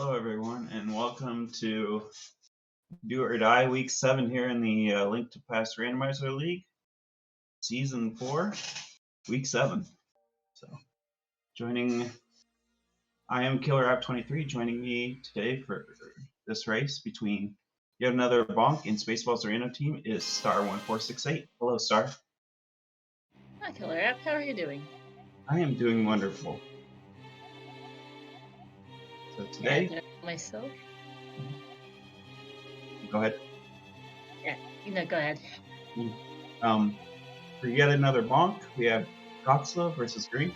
Hello, everyone, and welcome to Do or Die Week 7 here in the Link to Past Randomizer League, Season 4, Week 7. So, I am KillerApp23, joining me today for this race between yet another Bonk in Spaceballs Arena team is Star1468. Hello, Star. Hi, KillerApp. How are you doing? I am doing wonderful. So today... Yeah, myself? Go ahead. Yeah, go ahead. For yet another Bonk, we have Coxla versus Gr1nk.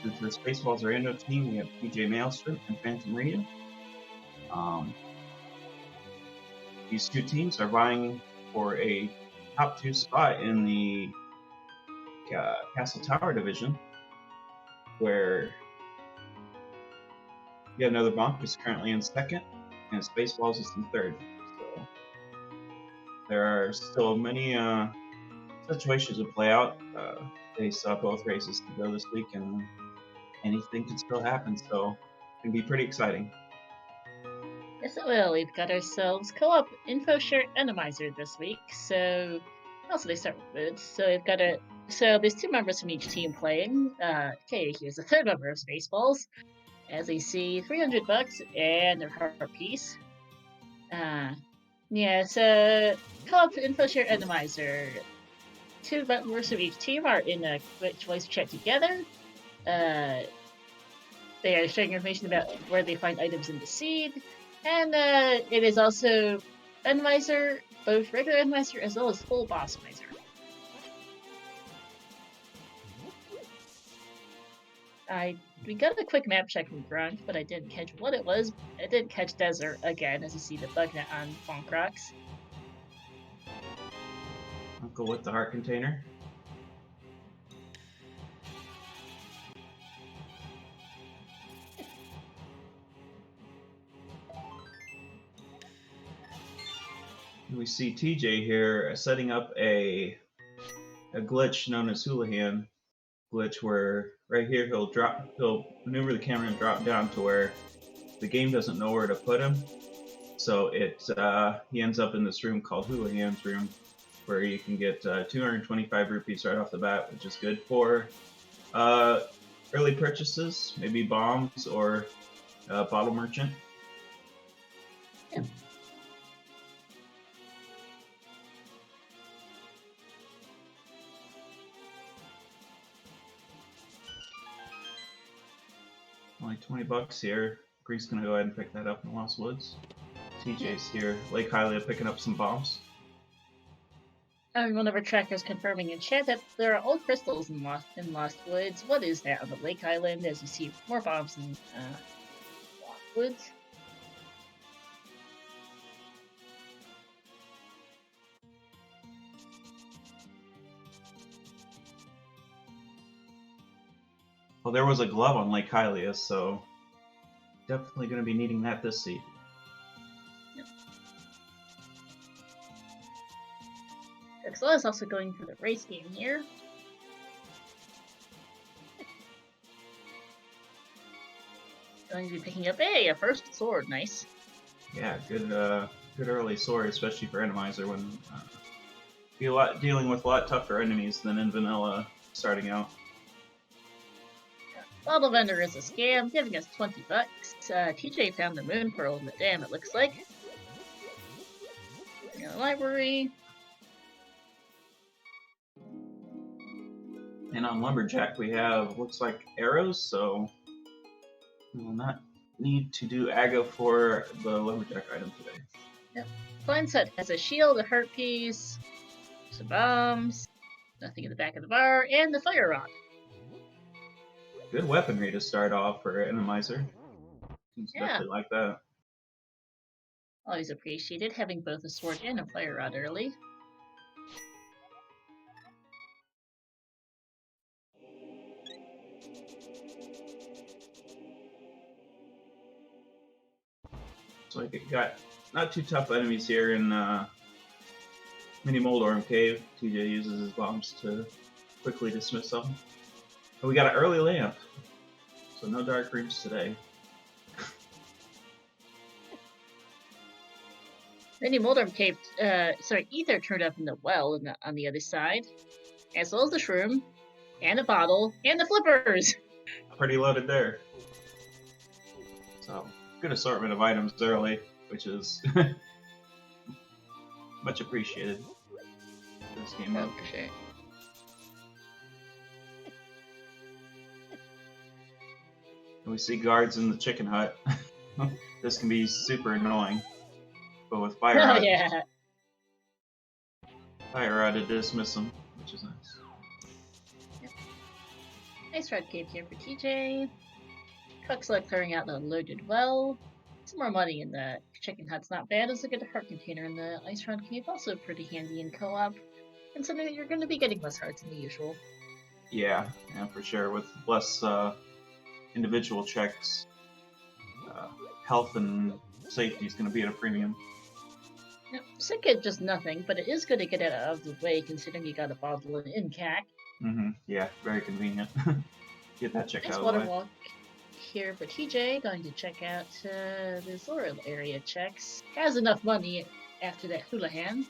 And for Spaceballs Arena team, we have TJMaelstrom and PhantomRyu. These two teams are vying for a top 2 spot in the Castle Tower division, where yet another Bonk is currently in second, and Spaceballs is in third. So there are still many situations to play out. They still have both races to go this week, and anything can still happen, so it can be pretty exciting. Yes, it will. We've got ourselves co-op info share randomizer this week, so also they start with modes. So we've got so there's 2 members from each team playing. Okay, here's a 3rd member of Spaceballs. As you see, $300 and a heart piece. Yeah, so co-op info share randomizer. 2 members of each team are in a quick voice chat together. They are sharing information about where they find items in the seed, and it is also randomizer, both regular randomizer as well as full boss miser. We got a quick map check from Gr1nk, but I didn't catch what it was. I didn't catch desert again, as you see the bug net on Bonk Rocks. Uncle with the heart container. We see TJ here setting up a glitch known as Houlihan glitch, where right here he'll maneuver the camera and drop down to where the game doesn't know where to put him. So he ends up in this room called Houlihan's room, where you can get 225 rupees right off the bat, which is good for early purchases, maybe bombs or bottle merchant. Yeah. Only $20 here. Gr1nk's gonna go ahead and pick that up in Lost Woods. TJ's here. Lake Hylia picking up some bombs. One of our trackers confirming in chat that there are old crystals in Lost Woods. What is that on the Lake Island? As you see more bombs in Lost Woods. Well, there was a glove on Lake Hylia, so definitely going to be needing that this season. Coxla is also going for the race game here. Going to be picking up a first sword, nice. Yeah, good early sword, especially for randomizer when dealing with a lot tougher enemies than in vanilla starting out. Bottle vendor is a scam, giving us $20. TJ found the moon pearl in the dam, it looks like. In the library. And on Lumberjack we have, looks like arrows, so we will not need to do Aga for the Lumberjack item today. Yep. Blind set has a shield, a heart piece, some bombs, nothing in the back of the bar, and the fire rod. Good weaponry to start off for randomizer. Yeah. Definitely like that. Always appreciated having both a sword and a fire rod early. So I got not too tough enemies here in Mini Moldorm Cave. TJ uses his bombs to quickly dismiss them. But we got an early lamp, so no dark rooms today. TJMaelstrom came, Ether turned up in the well on the other side, as well as the shroom, and the bottle, and the flippers. Pretty loaded there. So, good assortment of items early, which is much appreciated for this game mode. For sure. And we see guards in the chicken hut. This can be super annoying. But with Fire Rod, yeah. Fire Rod to dismiss them, which is nice. Yep. Nice red cape here for TJ. Coxla clearing out the loaded well. Some more money in the chicken hut's not bad. It's a good heart container in the ice rod cave, also pretty handy in co-op. And something that you're going to be getting less hearts than the usual. Yeah, for sure. With less individual checks, health and safety is going to be at a premium. Yep, sick is just nothing, but it is good to get it out of the way considering you got a bottle in CAC. Yeah, very convenient. Get that checked out of the water way. walk here for TJ, going to check out the Zora area checks. Has enough money after that Houlihan.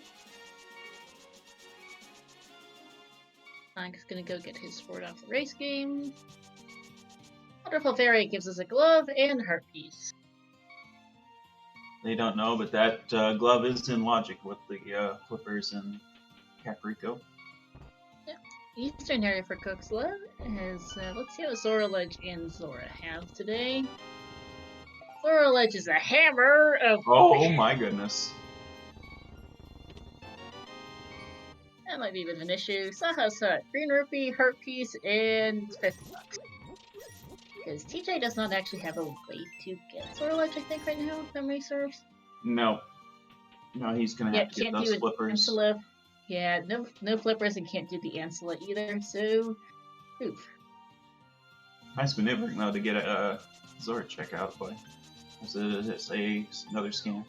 Frank's gonna go get his sword off the race game. Wonderful Fairy gives us a glove and heart piece. They don't know, but that glove is in logic with the flippers and Caprico. Yep. Eastern area for Coxla is, let's see what Zora Ledge and Zora have today. Zora Ledge is a hammer of... Oh my goodness. That might be a bit of an issue. Saha's Hut, green rupee, heart piece, and $50. Because TJ does not actually have a way to get Zora Ledge, I think, right now, if memory serves. No, he's gonna have to get those flippers. Ancilla. Yeah, no flippers, and can't do the Ancilla either. So, oof. Nice maneuvering though to get a Zora check out, but it's another scan.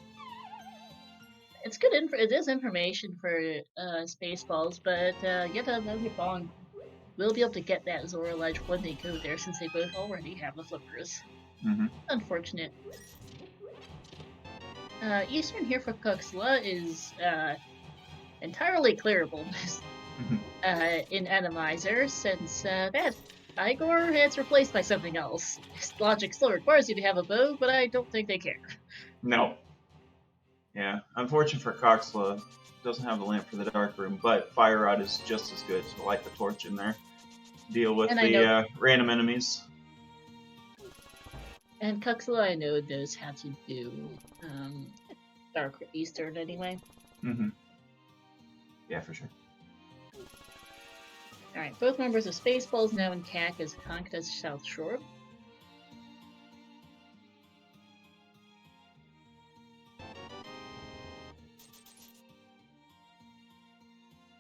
It's good. It is information for Spaceballs, but Yetta Bong will be able to get that Zora Ledge when they go there, since they both already have the flippers. Unfortunate. Eastern here for Coxla is entirely clearable in Atomizer, since that Igor gets replaced by something else. Logic still requires you to have a bow, but I don't think they care. No. Yeah, unfortunate for Coxla, doesn't have the lamp for the dark room, but Fire Rod is just as good to light the torch in there. Deal with the random enemies. And Coxla, I know, knows how to do Dark Eastern anyway. Yeah, for sure. Alright, both members of Spaceballs now in CAC as Conk does South Shore.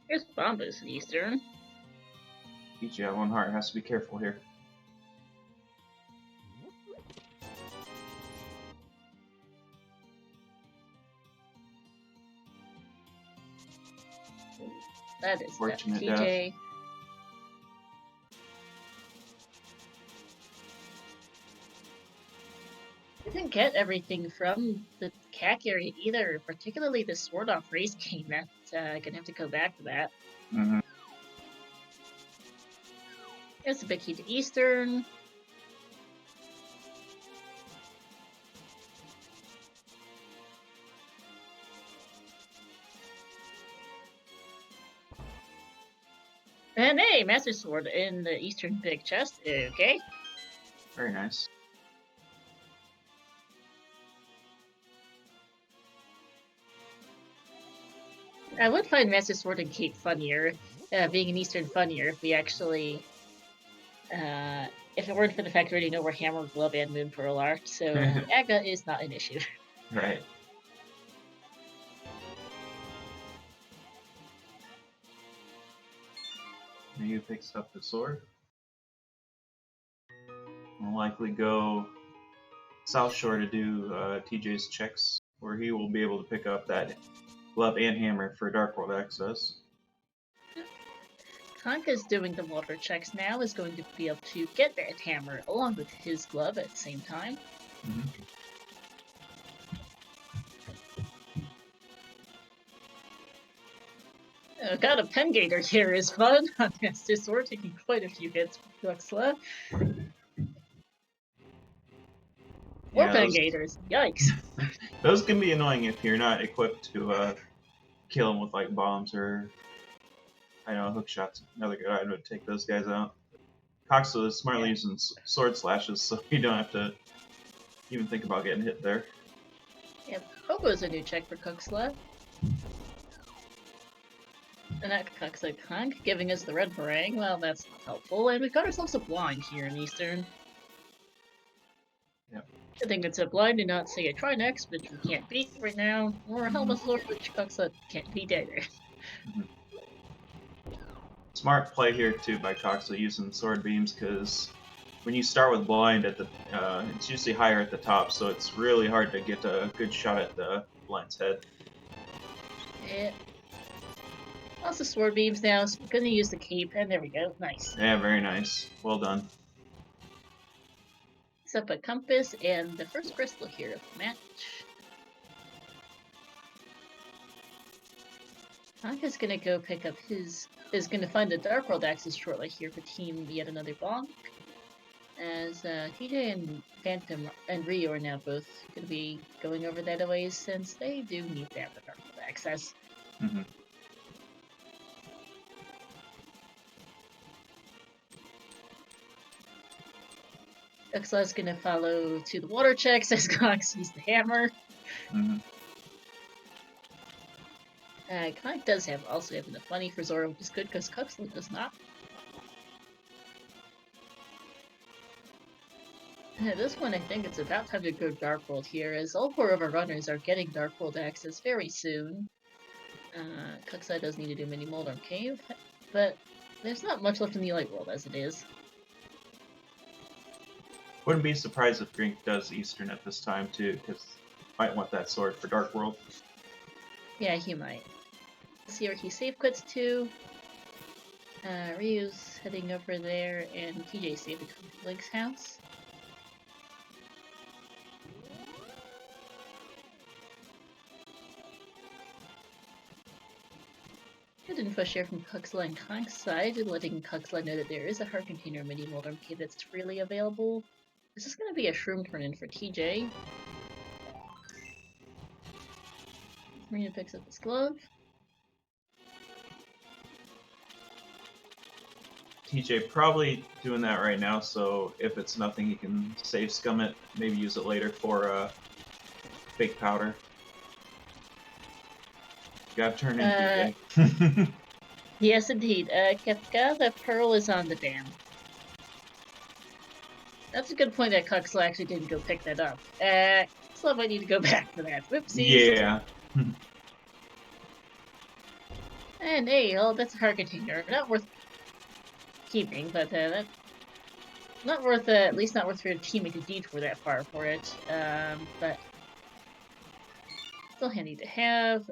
Here's Bombus in Eastern. Each have one heart, has to be careful here. That is fortunate TJ. Death. Didn't get everything from the CAC area either, particularly the Sword Off race game. That's gonna have to go back to that. There's a big key to Eastern. And hey, Master Sword in the Eastern big chest. Okay. Very nice. I would find Master Sword and Cape funnier, being an Eastern funnier, if we actually, if it weren't for the fact we already know where Hammer, Glove, and Moon Pearl are, so Aga is not an issue. Right. Ryu picks up the sword. We'll likely go South Shore to do TJ's checks, where he will be able to pick up that glove and hammer for Dark World access. Kanka's doing the water checks now, is going to be able to get that hammer along with his glove at the same time. Got a pen gator here is fun. Yes, this sword taking quite a few hits from Coxla. More Yeah, pen gators. Yikes. those can be annoying if you're not equipped to kill them with like bombs or I know hook shots. Another good item to take those guys out. Coxla is smartly using sword slashes, so you don't have to even think about getting hit there. Yep, Hobo's a new check for Coxla. And that Gr1nk giving us the red meringue. Well, that's not helpful. And we've got ourselves a blind here in Eastern. Yep. I think it's a blind and not say a Gr1nk, which we can't beat right now, or a Helmut Lord, which Coxla can't beat either. Smart play here too by Coxla using sword beams because when you start with blind at the, it's usually higher at the top, so it's really hard to get a good shot at the blind's head. Yeah. Lots of sword beams now, so we're gonna use the cape, and there we go. Nice. Yeah, very nice. Well done. Set up a compass and the first crystal here of the match. Anka's gonna go pick up is gonna find the Dark World Axis shortly here for team yet another bonk. As TJ and PhantomRyu are now both gonna be going over that away since they do need to have the Dark World Access. Coxla's gonna follow to the water checks as Cox sees the hammer. Gr1nk does also have enough money for Zora, which is good because Coxla does not. At this point, I think it's about time to go Dark World here, as all 4 of our runners are getting Dark World access very soon. Coxla does need to do Mini Moldorm Cave, but there's not much left in the Light World as it is. Wouldn't be surprised if Gr1nk does Eastern at this time too, because might want that sword for Dark World. Yeah, he might. See where he safe quits to. Ryu's heading over there, and TJ's saving to Link's house. Good info share from Coxla and Gr1nk's side, letting Coxla know that there is a heart container mini Moldorm Cave that's freely available. This is going to be a shroom turn in for TJ. Marina picks up his glove. TJ probably doing that right now, so if it's nothing, he can save scum it, maybe use it later for fake powder. Gotta turn in TJ. Yes, indeed. Kefka, the pearl is on the dam. That's a good point that Coxla actually didn't go pick that up. Coxla might need to go back for that. Whoopsies. Yeah. And hey, oh, that's a heart container. Not worth keeping, but that's not worth, at least not worth for your team to detour that far for it. But still handy to have.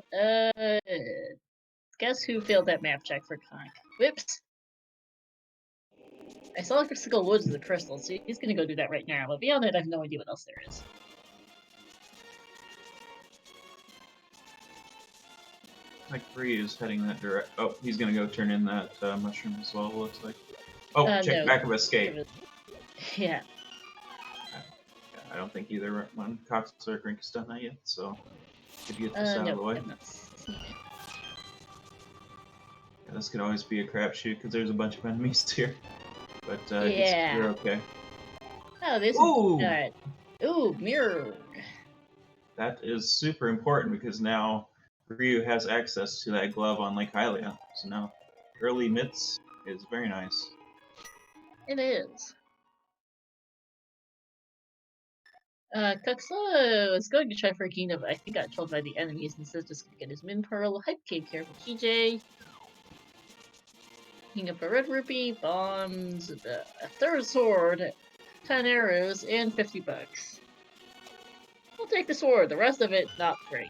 Guess who failed that map check for Gr1nk? Whoops. I saw Crystal Woods as a crystal, so he's gonna go do that right now. But beyond that, I have no idea what else there is. Like Ryu's heading that direct. Oh, he's gonna go turn in that mushroom as well. Looks like. Oh, check no. back of escape. Yeah. I don't think either one Coxla or Gr1nk has done that yet, so could get this out of the way. Yeah, this could always be a crapshoot because there's a bunch of enemies here, but you're okay. Oh, this Ooh! is ooh, mirror. That is super important because now Ryu has access to that glove on Lake Hylia, so now early mitts is very nice. It is. Coxla was going to try for a Gina, but I think got told by the enemies and says just gonna get his Min Pearl. Hype cake here for TJ. Picking up a red rupee, bombs, a third sword, 10 arrows, and 50 bucks. We'll take the sword, the rest of it, not great.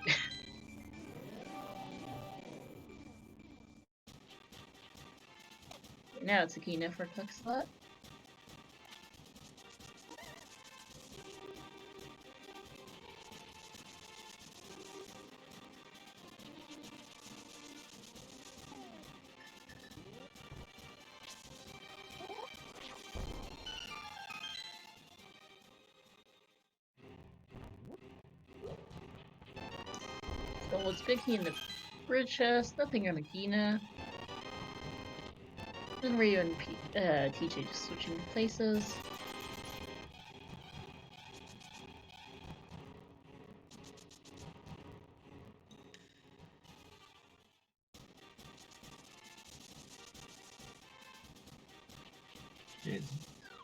Now it's a Gina for Coxla. Skullwood's picking in the bridge chest, nothing on Nagina. Then Ryu and TJ just switching places.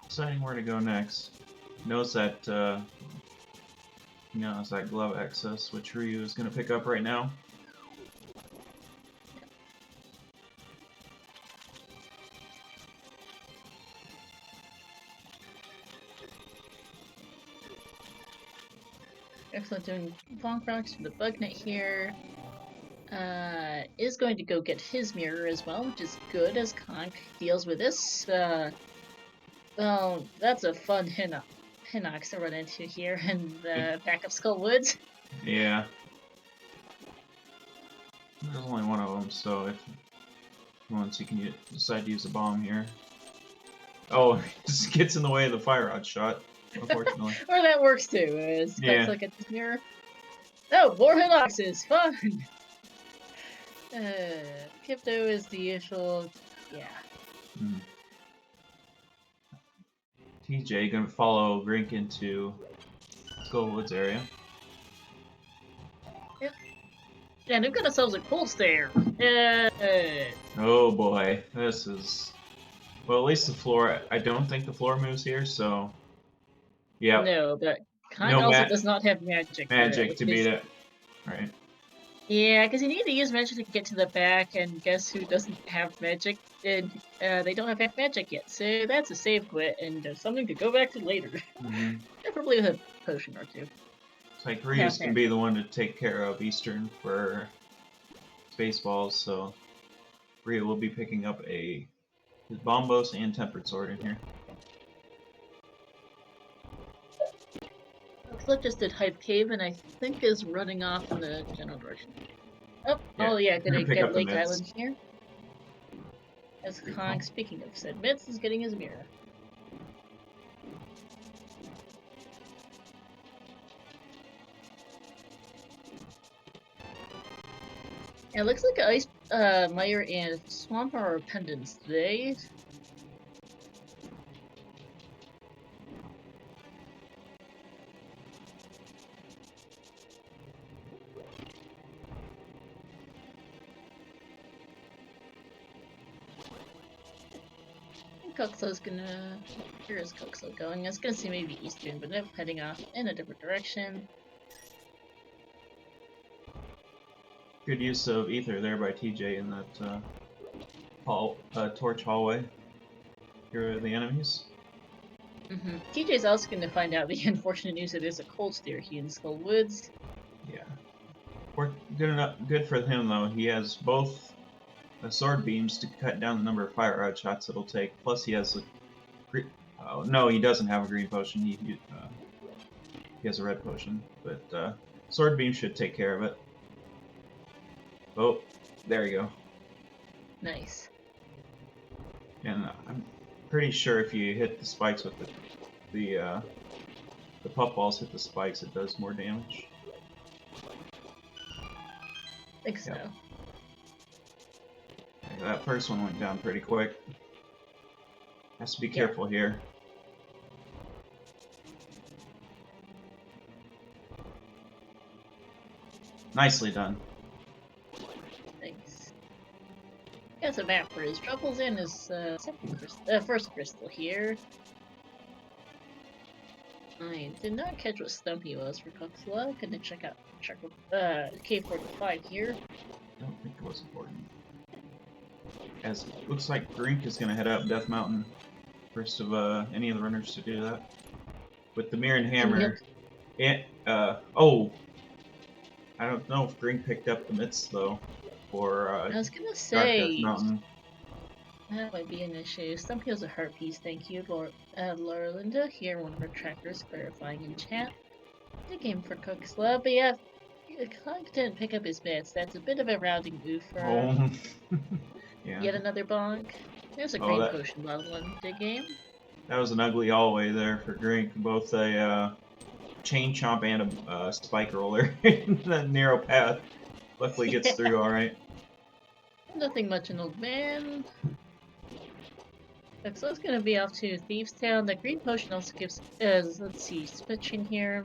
Deciding where to go next. Knows that knows that glove access, which Ryu is going to pick up right now. Excellent, doing long rocks for the Bugnet here. Is going to go get his mirror as well, which is good as Gr1nk deals with this. Well, that's a fun Hinox to run into here in the back of Skullwoods. Yeah. There's only one of them, so if once you can decide to use a bomb here. Oh, it just gets in the way of the fire rod shot, unfortunately. Or that works too, as Coxla gets his mirror. Oh, more Hinoxes! Fun! Kipto is the usual, yeah. TJ gonna follow Gr1nk into Skullwoods area. Yep. Yeah, they've got ourselves a cold stare. Oh boy, this is... Well, at least the floor... I don't think the floor moves here, so... Yeah. No, but Gr1nk also does not have magic. Magic to beat it. Right. Yeah, because you need to use magic to get to the back, and guess who doesn't have magic? And they don't have magic yet, so that's a save quit, and something to go back to later. Preferably with a potion or two. It's like Ryu's can be the one to take care of Eastern for Spaceballs, so Ryu will be picking up his Bombos and Tempered Sword in here. Flip just did Hype Cave, and I think is running off in the general direction. Oh, yeah. Oh yeah, gonna get Lake Island here. As Gr1nk, speaking of said mitts, is getting his mirror. Yeah, it looks like Ice Meyer and Swamp are pendants today. Coxla's gonna... Where is Coxla going? I was gonna say maybe Eastern, but nope, heading off in a different direction. Good use of Ether there by TJ in that torch hallway. Here are the enemies. TJ's also gonna find out the unfortunate news that there's a cold stare here in Skullwoods. Yeah. Good for him though. He has both sword beams to cut down the number of fire rod shots it'll take. Plus, he has a no, he doesn't have a green potion. He has a red potion, but sword beam should take care of it. Oh, there you go. Nice. And I'm pretty sure if you hit the spikes with the puffballs hit the spikes, it does more damage. I think so. That first one went down pretty quick. Has to be careful here. Nicely done. Thanks. Got a map for his troubles and his first crystal here. I did not catch what Stumpy was for Coxla. Gonna check K45 here. Don't think it was important. As it looks like Gr1nk is going to head up Death Mountain. First of any of the runners to do that. With the mirror and hammer. And, oh! I don't know if Gr1nk picked up the mitts though. For I was going to say. Death Mountain. That might be an issue. Stumpy has a heart piece, thank you. Laura Linda, here, one of our trackers clarifying in chat. Good game for Coxla, but yeah, Gr1nk didn't pick up his mitts. That's a bit of a rounding oof for yeah. Yet another bonk. There's a green potion level in the game. That was an ugly hallway there for Gr1nk. Both a chain chomp and a spike roller in that narrow path. Luckily gets through all right. Nothing much an old man. So it's gonna be off to Thieves Town. The green potion also gives, let's see, switching here.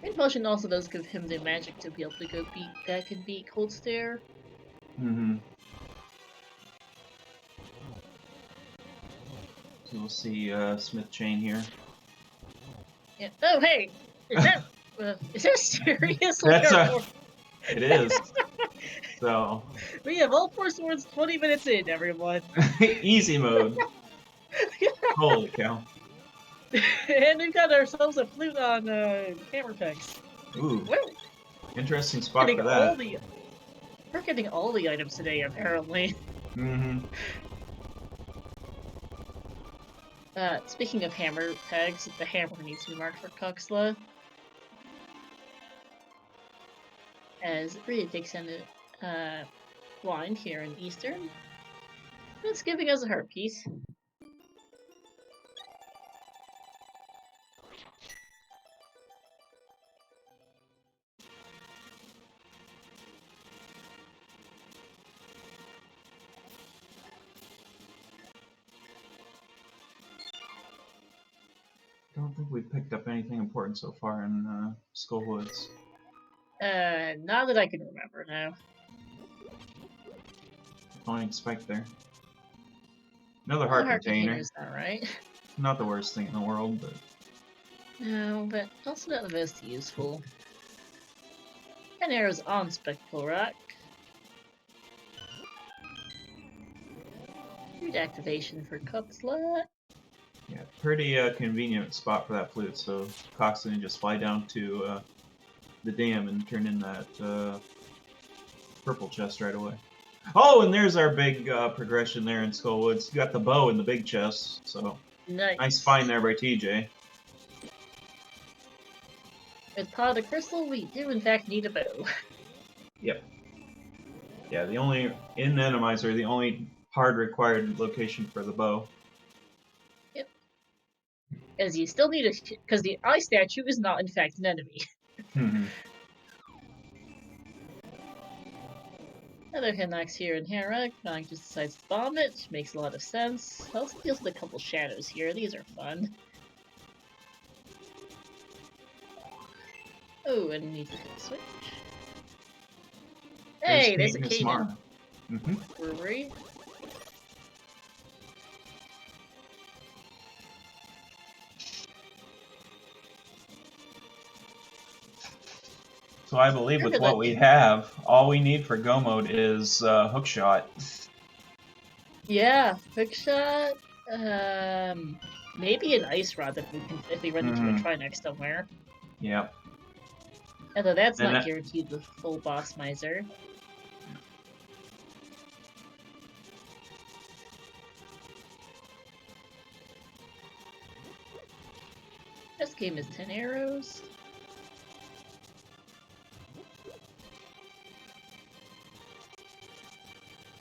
Green potion also does give him the magic to be able to go beat back and beat Cold Stare. Mm-hmm. So we'll see Smith Chain here. Yeah. Oh hey, is that serious? That's it is. So We have all 4 swords 20 minutes in, everyone. easy mode. Holy cow. And we've got ourselves a flute on hammer pegs. Ooh. Well, Interesting spot for that. We're getting all the items today, apparently. Mm-hmm. Speaking of hammer pegs, the hammer needs to be marked for Coxla. As Rhea takes in a blind here in Eastern. It's giving us a heart piece. I don't think we've picked up anything important so far in Skullwoods. Not that I can remember now. Flying spike there. Another heart container. Is that right? Not the worst thing in the world, but No, but also not the most useful. 10 arrows on Spectral Rock. Food activation for Coxla. yeah, pretty convenient spot for that flute. So Coxla can just fly down to the dam and turn in that purple chest right away. Oh, and there's our big progression there in Skullwoods. You got the bow in the big chest, so nice find there by TJ. With Pot of Crystal, we do in fact need a bow. Yep. Yeah, the only in Enemizer, the only hard required location for the bow. Yep. As you still need because the eye statue is not in fact an enemy. Mm-hmm. Another Hinox here in Hera. Gr1nk just decides to bomb it. Makes a lot of sense. Also deals with a couple shadows here. These are fun. Oh, and need to switch. Hey, there's a Kaden. Mm-hmm. Brewery. So I believe with what we have, all we need for go mode is hookshot. Yeah, hookshot. Maybe an ice rod if we run into a Trinix somewhere. Yep. Although that's not guaranteed with full boss miser. This game is 10 arrows.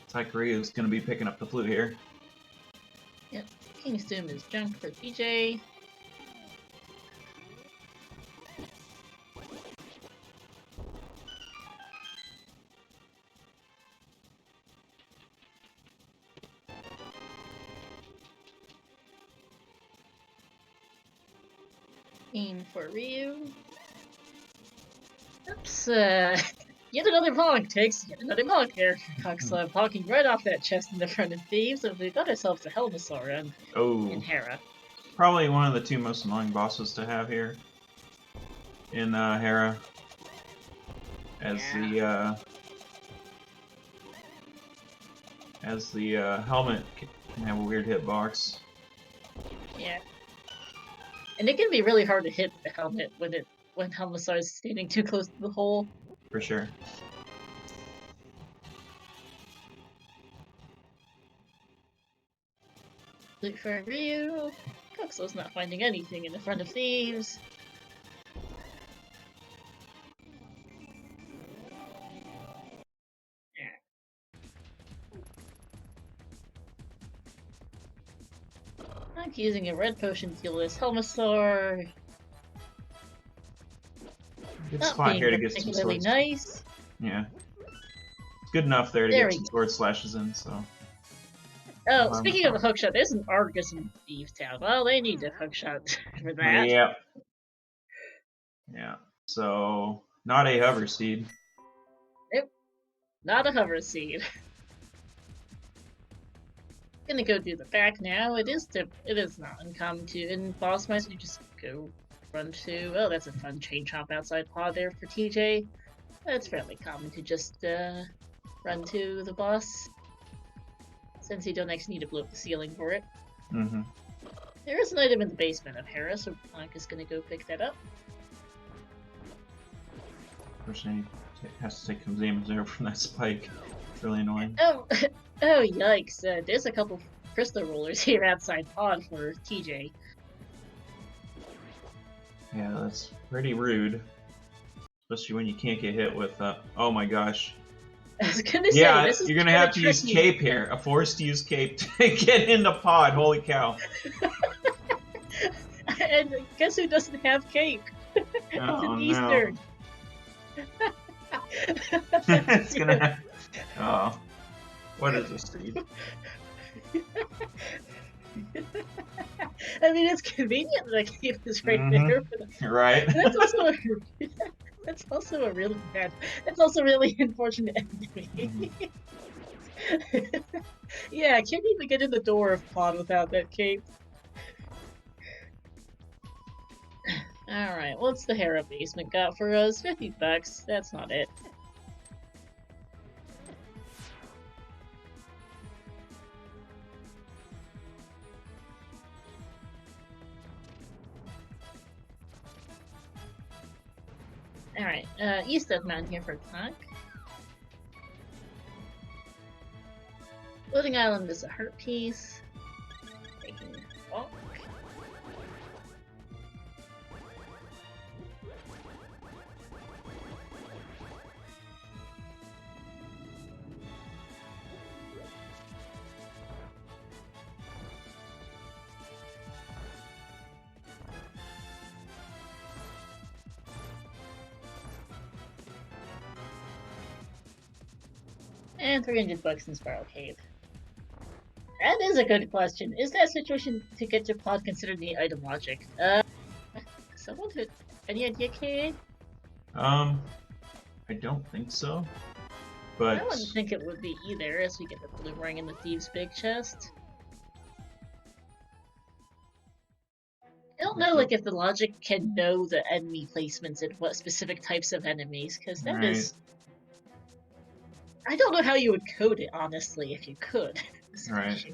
It's like Ryu's gonna be picking up the flute here. Yep, King's Doom is junk for TJ. Aim for Ryu. Oops, yet another bonk takes yet another bonk there. Coxla bonking right off that chest in the front of Thieves, and we've got ourselves a Helmasaur in Hera. Probably one of the 2 most annoying bosses to have here in Hera. As the helmet can have a weird hitbox. Yeah. And it can be really hard to hit the helmet when Helmasaur is standing too close to the hole. For sure. Look for Ryu. Coxla's not finding anything in the front of Thieves. I'm using a red potion to heal this Helmasaur. Good spot here to get some particularly swords. Nice. Yeah. It's good enough there to There get we some go. sword slashes in, so. Oh, speaking of a hookshot, there's an Argus in Thieves Town. Well, they need a hookshot for that. Yep. Yeah. So, not a hover seed. Nope. Not a hover seed. Gonna go do the back now. It is not uncommon to in boss fights you just go run to. Oh, that's a fun chain chomp outside pod there for TJ. It's fairly common to just run to the boss, since you don't actually need to blow up the ceiling for it. Mm-hmm. There is an item in the basement of Hera, so Gr1nk is gonna go pick that up. Unfortunately, has to take some damage there from that spike. It's really annoying. Oh, oh yikes! There's a couple crystal rollers here outside pod for TJ. Yeah, that's pretty rude. Especially when you can't get hit with, oh my gosh. I was gonna say, Yeah, this is you're gonna have to use cape here. A forced use cape to get into pod. Holy cow. And guess who doesn't have cape? It's an Eastern. It's gonna have... Oh. What is this seed? I mean, it's convenient that the cape is right there. But right. That's also a really bad. That's also really unfortunate enemy. Yeah, I can't even get in the door of pod without that cape. Alright, what's the Hera basement got for us? $50. That's not it. Alright, east of Mountain here for Gr1nk. Floating Island is a heart piece. Taking a walk. And $300 in Spiral Cave. That is a good question. Is that situation to get your pod considered the item logic? Someone who... Any idea, KA? I don't think so. But... I wouldn't think it would be either, as we get the boomerang in the Thieves' Big Chest. I don't know, like, if the logic can know the enemy placements and what specific types of enemies, because that is... I don't know how you would code it, honestly, if you could. Right.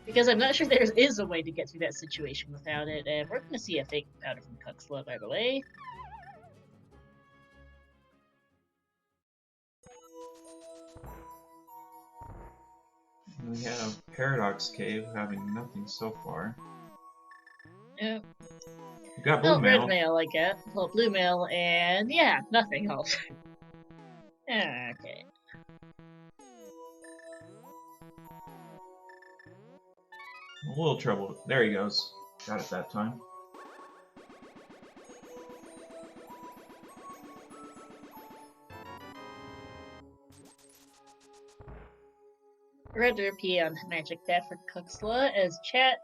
Because I'm not sure there is a way to get through that situation without it, and we're going to see a fake powder from Coxla, by the way. We have Paradox Cave having nothing so far. Yeah. We got blue mail. Red mail, I get. Well, blue mail, and yeah, nothing else. Okay. A little trouble. There he goes. Got it that time. Red RP on Magic Death for Coxla, as chat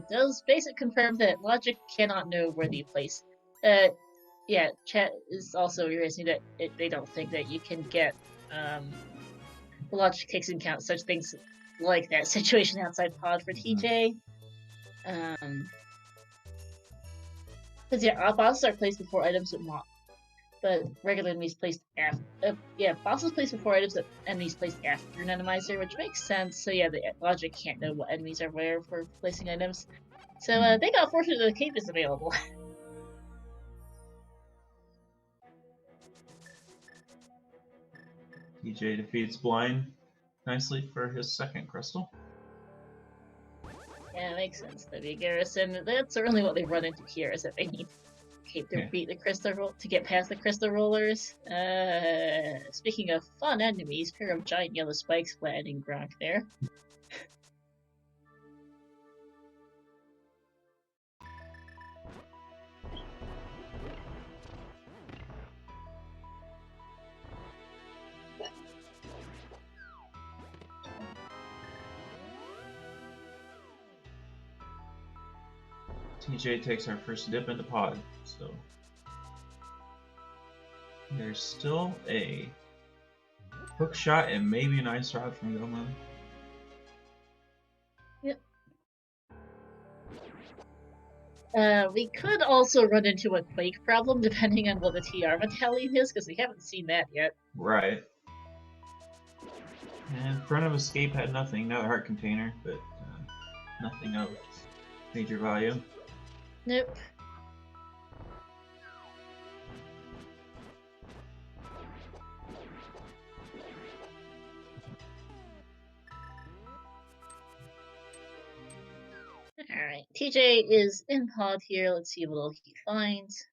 does basic confirm that logic cannot know where you place. Yeah, chat is also erasing that they don't think that you can get the logic takes into account such things like that situation outside pod for TJ. Because yeah, bosses are placed before items with but regular enemies placed after. Bosses placed before items that enemies placed after an animizer, which makes sense. So yeah, the logic can't know what enemies are where for placing items. So they got fortunate that the cape is available. TJ defeats Blind nicely for his second crystal. Yeah, it makes sense. The big garrison. That's certainly what they run into here, is that they need cape to beat the crystal to get past the crystal rollers. Speaking of fun enemies, pair of giant yellow spikes landing Gr1nk there. TJ takes our first dip into pod, so there's still a hook shot and maybe an ice rod from Goma. Yep. We could also run into a quake problem depending on what the TR battalion is, because we haven't seen that yet. Right. And Front of Escape had nothing, another heart container, but nothing of major value. Nope. Alright, TJ is in pod here. Let's see what all he finds.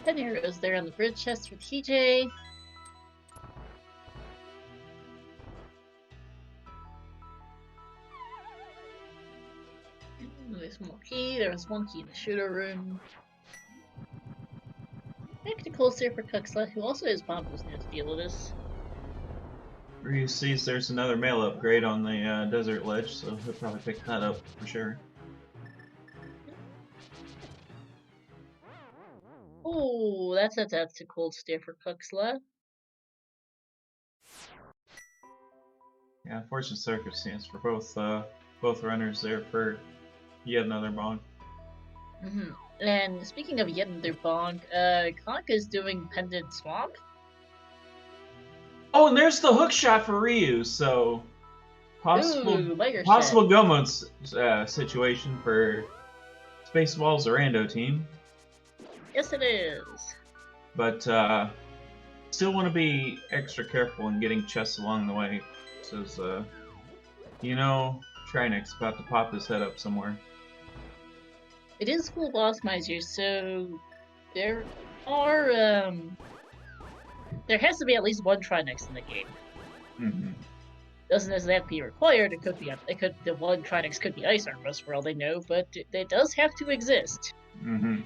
Ten arrows there on the bridge chest for TJ. There's more key. There was one key in the shooter room. Back to close there for Coxla, who also has bombs now to deal with this. Ryu sees there's another mail upgrade on the desert ledge, so he'll probably pick that up for sure. Oh, that's a cold stare for Coxla. Yeah, unfortunate circumstance for both runners there for yet another bond. Mm-hmm. And speaking of yet another bonk, Gr1nk is doing Pendant Swamp. Oh, and there's the hook shot for Ryu, so possible Gomon's situation for Spaceballs Rando team. Yes, it is. But still want to be extra careful in getting chests along the way. Says, you know, Gr1nk's about to pop his head up somewhere. It is full boss miser, so there are there has to be at least one Gr1nk in the game. Mm-hmm. Doesn't necessarily be required. It could be the one Gr1nk could be Ice Armors for all they know, but it does have to exist. Mm-hmm.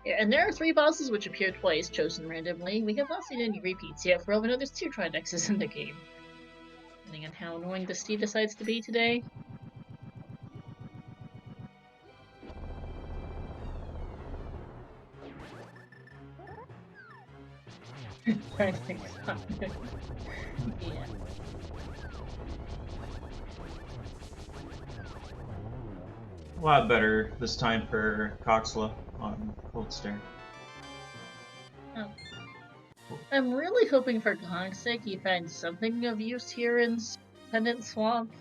Yeah, and there are 3 bosses which appear twice, chosen randomly. We have not seen any repeats yet. For all we know, there's 2 Gr1nks in the game. Depending on how annoying the Steve decides to be today. Yeah. A lot better this time for Coxla on Cold Stare. Oh. I'm really hoping for Gr1nk's sake he finds something of use here in Pendant Swamp.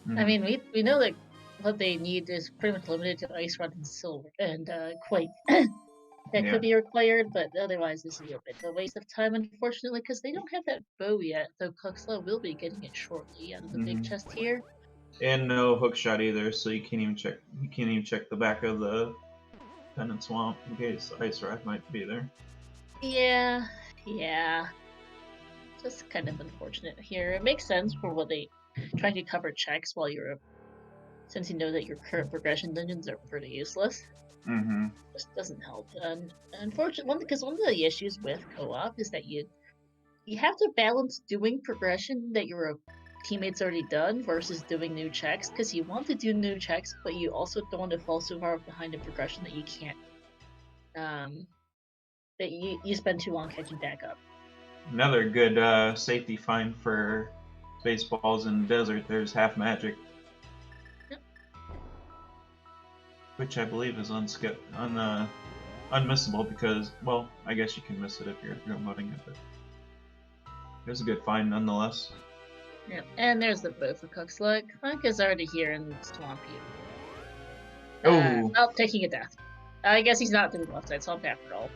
Mm-hmm. I mean, we know that what they need is pretty much limited to Ice Rod and Silver and Quake. That could be required, but otherwise this is a bit of a waste of time, unfortunately, because they don't have that bow yet, though Coxla will be getting it shortly out of the big chest here. And no hook shot either, so you can't even check the back of the Pendant Swamp in case Ice Rod might be there. Yeah. Just kind of unfortunate here. It makes sense for what they trying to cover checks while you're since you know that your current progression dungeons are pretty useless. Mm-hmm. Just doesn't help. And unfortunately, because one of the issues with co-op is that you have to balance doing progression that your teammates already done versus doing new checks, because you want to do new checks, but you also don't want to fall so far behind in progression that you can't that you spend too long catching back up. Another good safety find for Spaceballs in the desert. There's half magic, which I believe is unmissable because, well, I guess you can miss it if you're promoting it, but it was a good find nonetheless. Yeah, and there's the bow for Coxla. Gr1nk is already here in Swamp U. Taking a death. I guess he's not doing left side swamp after all.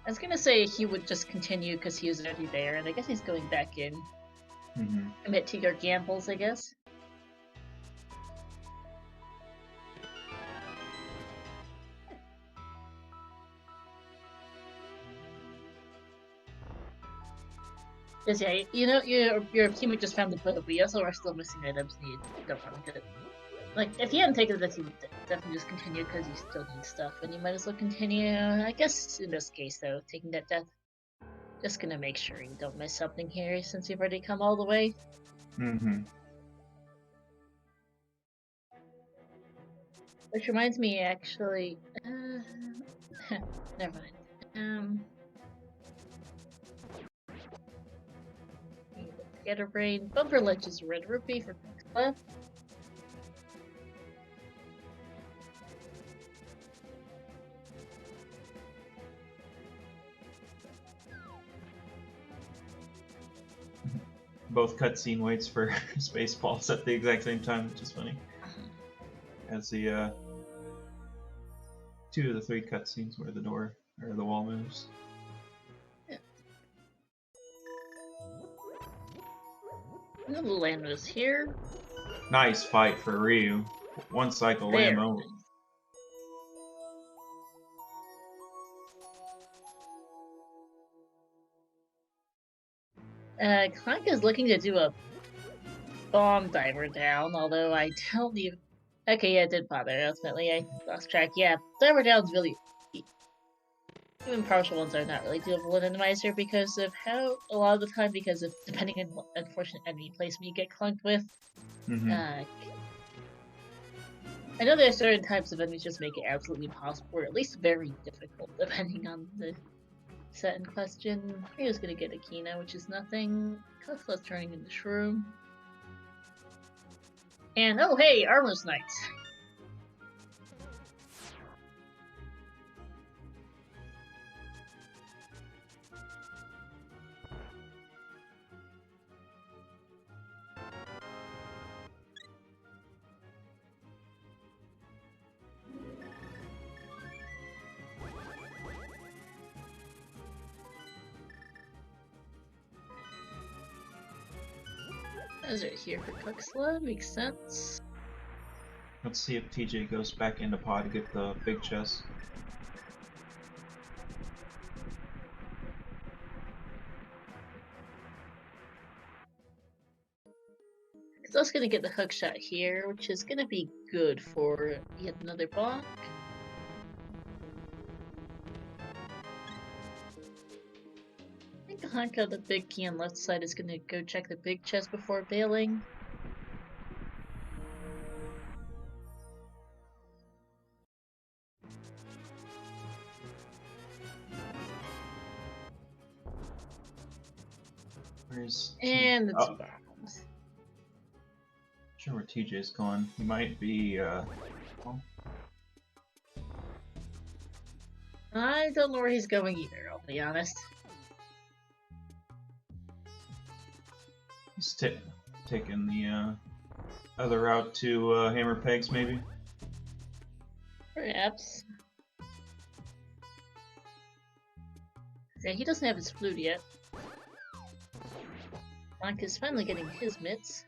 I was gonna say he would just continue because he was already there, and I guess he's going back in. Mm-hmm. Commit to your gambles, I guess. Because yeah, you know, your teammate just found the boat, but you also are still missing items and you don't want to get it. Like, if he hadn't taken this, he would definitely just continue because you still need stuff, and you might as well continue. I guess in this case, though, taking that death, just gonna make sure you don't miss something here since you've already come all the way. Mm-hmm. Which reminds me, actually, never mind. Scatterbrain, Bumper Ledge's Red Rupee for Coxla. Both cutscene waits for Spaceballs at the exact same time, which is funny. As the 2 of the 3 cutscenes where the door or the wall moves. Yeah. The land is here. Nice fight for Ryu. One cycle There. ammo. Gr1nk is looking to do a bomb diver down, although I don't even. Okay, yeah, it did bother. Ultimately, I lost track. Yeah, diver down's really. Even partial ones are not really doable in Randomizer because of how, a lot of the time, because of depending on what unfortunate enemy placement you get clunked with. Mm-hmm. I know there are certain types of enemies just make it absolutely impossible, or at least very difficult, depending on the set in question. Ryu's gonna get a Kina, which is nothing. Coxla's turning into Shroom. And oh hey, Armor's Knights! Those are here for Coxla, makes sense. Let's see if TJ goes back into pod to get the big chest. He's also gonna get the hook shot here, which is gonna be good for yet another block. I think the hunk of the big key on left side is gonna go check the big chest before bailing. Where's And the two oh. bombs. Not sure where TJ's going. He might be I don't know where he's going either, I'll be honest. he's taking the other route to Hammer Pegs, maybe. Perhaps. Yeah, he doesn't have his flute yet. Gr1nk is finally getting his mitts.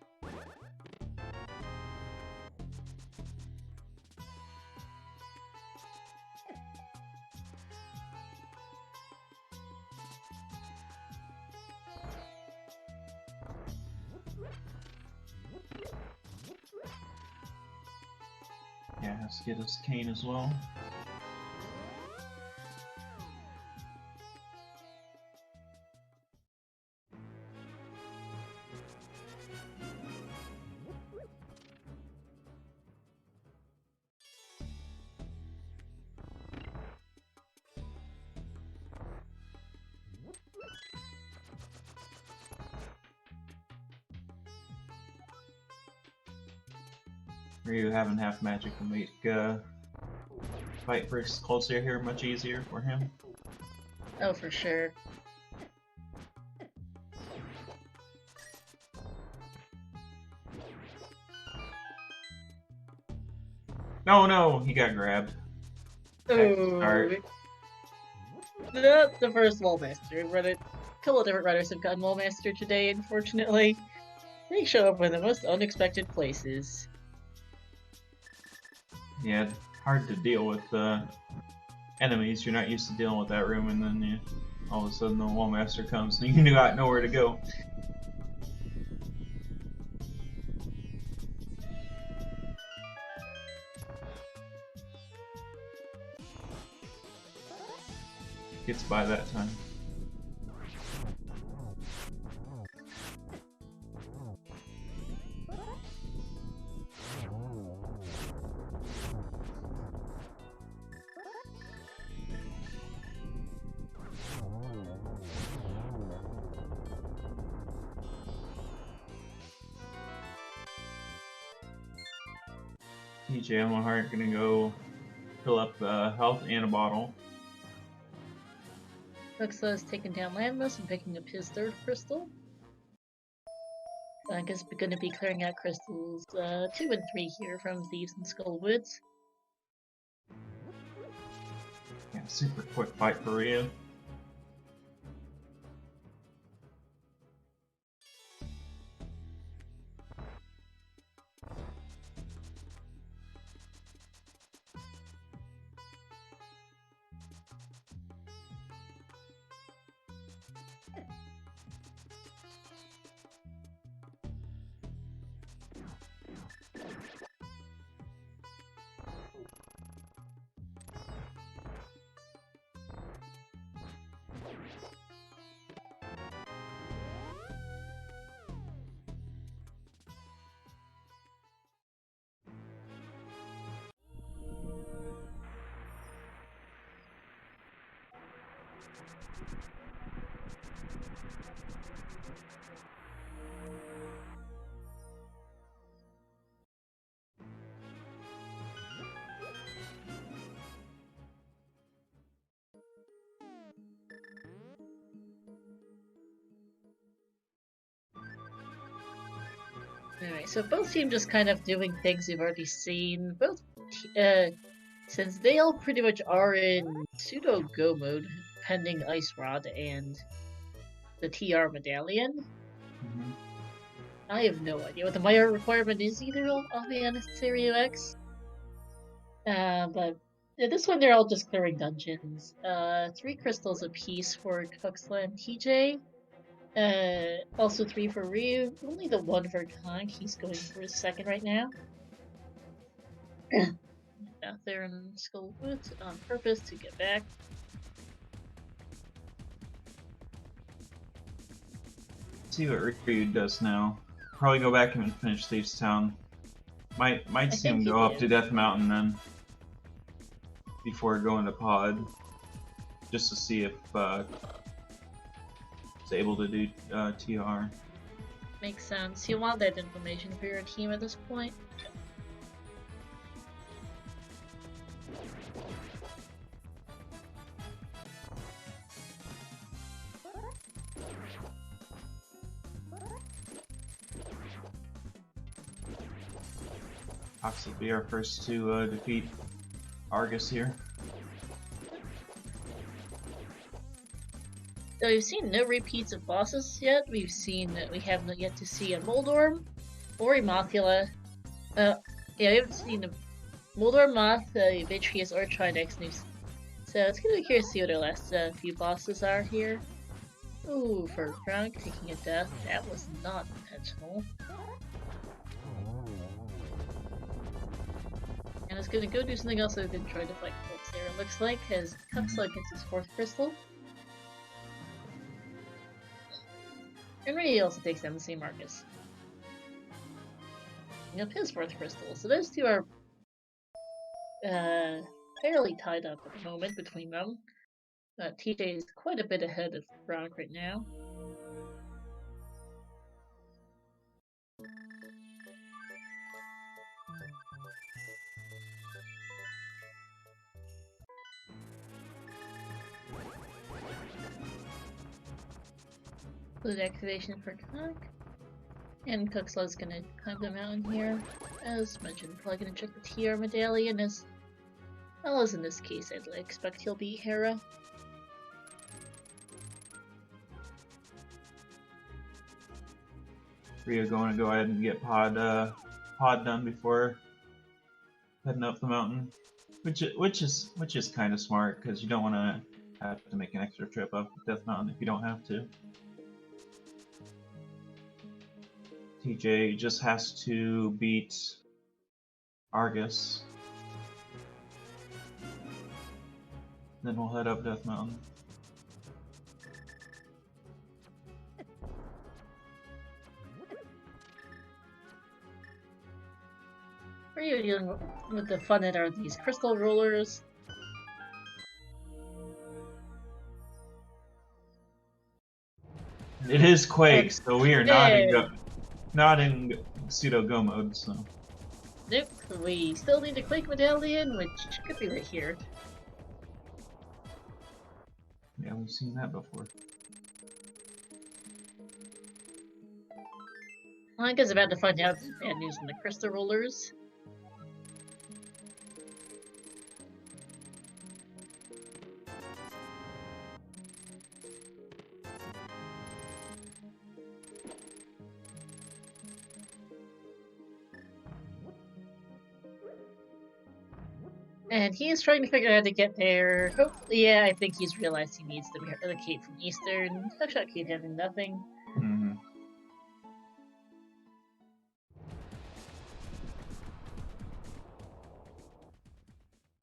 Yeah, has to get his cane as well. Ryu having half magic will make fight versus closer here much easier for him. Oh, for sure. No, he got grabbed. Back to start. Not the first Wall Master. A couple of different runners have gotten Wall Master today, unfortunately. They show up in the most unexpected places. Yeah, hard to deal with enemies. You're not used to dealing with that room, and then all of a sudden the Wall Master comes and you got nowhere to go. Gets by that time. TJ and Heart gonna go fill up health and a bottle. Coxla is taking down Landless and picking up his third crystal. I guess we're gonna be clearing out crystals 2 and 3 here from Thieves and Skullwoods. Yeah, super quick fight for Ryu. Alright, so both teams just kind of doing things we've already seen. Both, since they all pretty much are in pseudo-go mode, pending Ice Rod and the TR Medallion. Mm-hmm. I have no idea what the Maya requirement is either on the Anastasia X. But at this one they're all just clearing dungeons. 3 crystals apiece for Coxla and TJ. Also 3 for Ryu. Only the 1 for Gr1nk. He's going for his second right now. Out there in Skullwoods on purpose to get back. See what Ryu does now. Probably go back and finish Thieves Town. Might see him go up to Death Mountain then. Before going to Pod. Just to see if it's able to do TR. Makes sense. You want that information for your team at this point. Coxla will be our first to defeat Argus here. So we've seen no repeats of bosses yet. We have not yet to see a Moldorm or a Mothula. Yeah, we haven't seen a Moldorm, Moth, Vitreous, or Trinex news. So it's gonna be curious to see what our last few bosses are here. Ooh, for Gr1nk taking a death. That was not intentional. And it's gonna go do something else other than try to fight Colts there, it looks like, as Coxla gets his 4th crystal. And Ryu also takes down the same Argus. Picking up his 4th crystal. So those two are fairly tied up at the moment between them. TJ is quite a bit ahead of Gr1nk right now. Blue activation for Gr1nk. And Coxla's gonna climb the mountain here. As mentioned, probably gonna check the TR Medallion as well as in this case, I'd expect he'll beat Hera. Ryu going to go ahead and get pod done before heading up the mountain, which is kind of smart because you don't want to have to make an extra trip up Death Mountain if you don't have to. TJ just has to beat Argus. Then we'll head up Death Mountain. Are you dealing with the fun that are these crystal rollers? It is Quake, so we are not Hey. not in pseudo go mode. So Nope, we still need the Quake medallion, which could be right here. yeah, we've seen that before. Lanka's about to find out the bad news from the crystal rollers. And he is trying to figure out how to get there. Hopefully, yeah, I think he's realized he needs to relocate from Eastern. Hookshot Kid having nothing. Mm-hmm.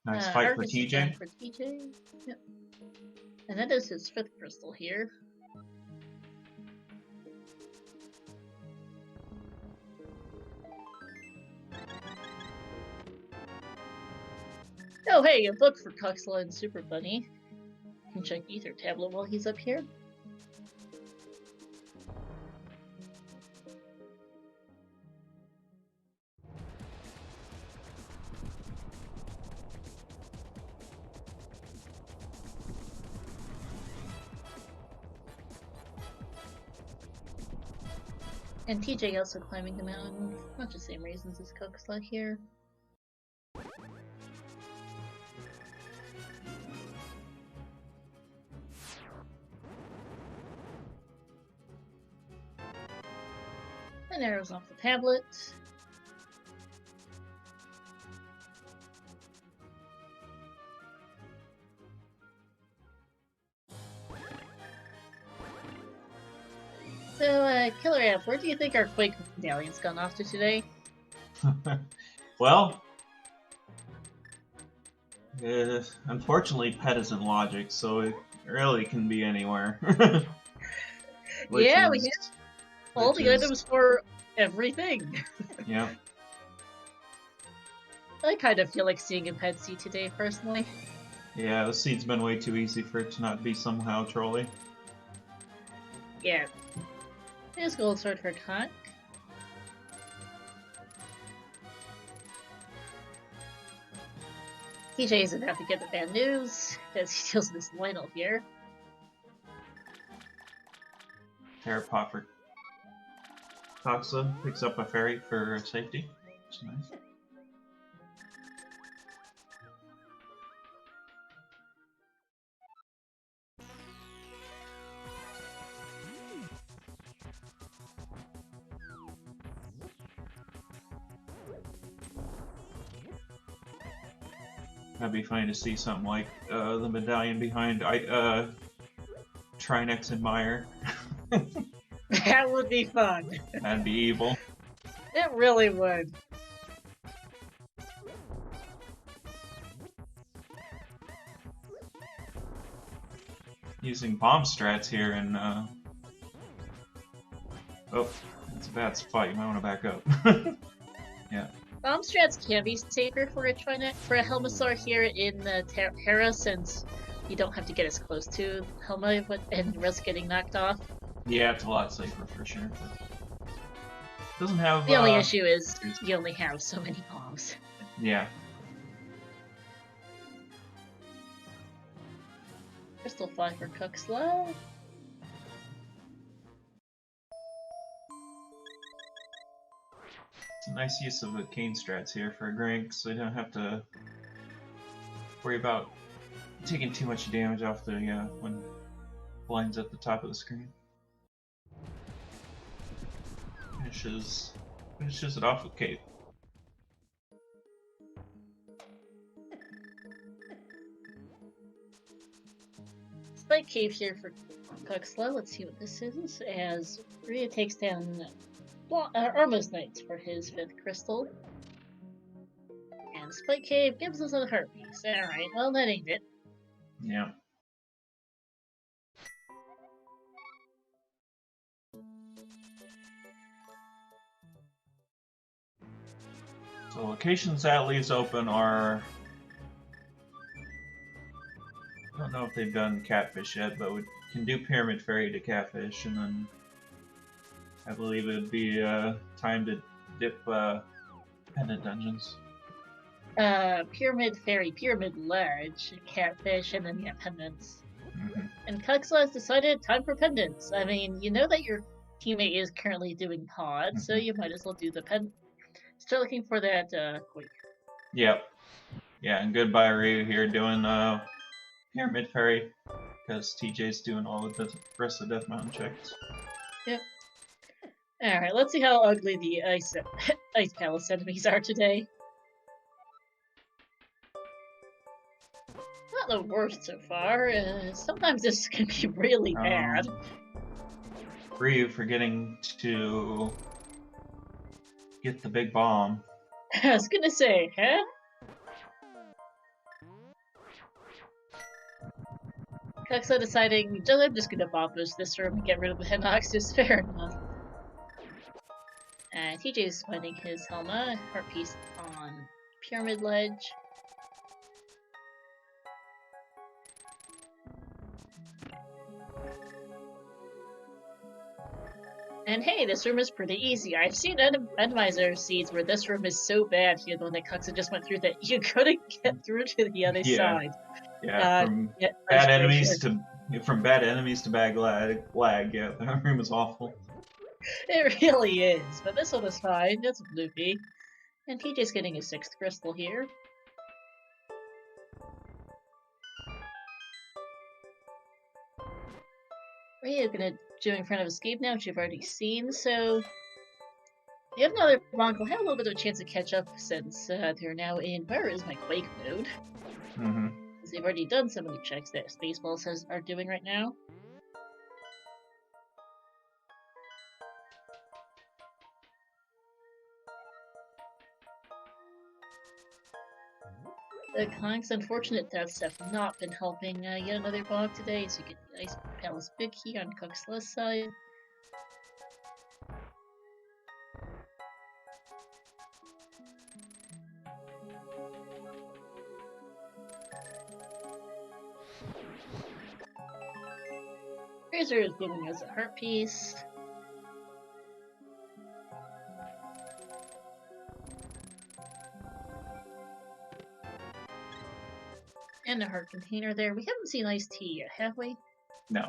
Nice fight for Argus is TJ. down for TJ. Yep. And that is his 5th crystal here. Oh, hey, a book for Coxla and Super Bunny. Can check Ether Tablet while he's up here. And TJ also climbing the mountain. Not the same reasons as Coxla here. And arrows off the tablet. So, Killer App, where do you think our Quake medallion's gone off to today? Well, unfortunately, Pet isn't logic, so it really can be anywhere. Yeah, we have all the items for everything. Yeah. I kind of feel like seeing a Pet seed today, personally. Yeah, the seed's been way too easy for it to not be somehow trolly. Yeah. Here's Gold Sword for Gr1nk. TJ is about to get the bad news as he deals this Lionel here. Terrapot for Coxla picks up a fairy for safety. That's nice. That'd be funny to see something like the medallion behind Gr1nk and Meyer. That would be fun. That'd be evil. It really would. Using bomb strats here and oh, that's a bad spot. You might want to back up. Yeah. Bomb strats can be safer for a Helmasaur here in the Terra, since you don't have to get as close to Helma and risk getting knocked off. Yeah, it's a lot safer for sure. But doesn't have. The only issue is you only have so many bombs. Yeah. Crystal Fly for Coxla. It's a nice use of the cane strats here for Gr1nk, so you don't have to worry about taking too much damage off the when blinds at the top of the screen. finishes it off with Kate. Spike Cave here for Coxla. Let's see what this is. As Ryu takes down Armos Knights for his 5th crystal. And Spike Cave gives us a heart piece. Alright, well that ain't it. Yeah. So locations that leaves open are, I don't know if they've done Catfish yet, but we can do Pyramid Ferry to Catfish, and then I believe it would be time to dip Pendant Dungeons. Pyramid Ferry, Pyramid Ledge, Catfish, and then yeah, Pendants. Mm-hmm. And Coxla has decided time for Pendants. I mean, you know that your teammate is currently doing Pod, so you might as well do the Start looking for that Quake. Yep. Yeah, and goodbye Ryu here doing Pyramid Ferry, because TJ's doing all the rest of the Death Mountain checks. Yep. Alright, let's see how ugly the Ice Palace enemies are today. Not the worst so far. Sometimes this can be really bad. Ryu forgetting to get the big bomb. I was gonna say, huh? Coxla deciding, I'm just gonna bomb boost this room and get rid of the Hinox is fair enough. TJ is finding his Helma, heart piece on Pyramid Ledge. And hey, this room is pretty easy. I've seen randomizer seeds where this room is so bad here, the one that Coxla just went through, that you couldn't get through to the other side. Yeah, from bad enemies to bad lag. Yeah, that room is awful. It really is, but this one is fine. It's loopy. And TJ's getting his 6th crystal here. We're gonna do in front of escape now, which you've already seen, so the other Gr1nk will have a little bit of a chance to catch up since they're now in where is my Quake mode. Because they've already done some of the checks that Spaceballs are doing right now. The Gr1nk's unfortunate deaths have not been helping yet another block today, so you get the Ice Palace big key on Coxla's side. Razor is giving us a heart piece. And a heart container there. We haven't seen iced tea yet, have we? No.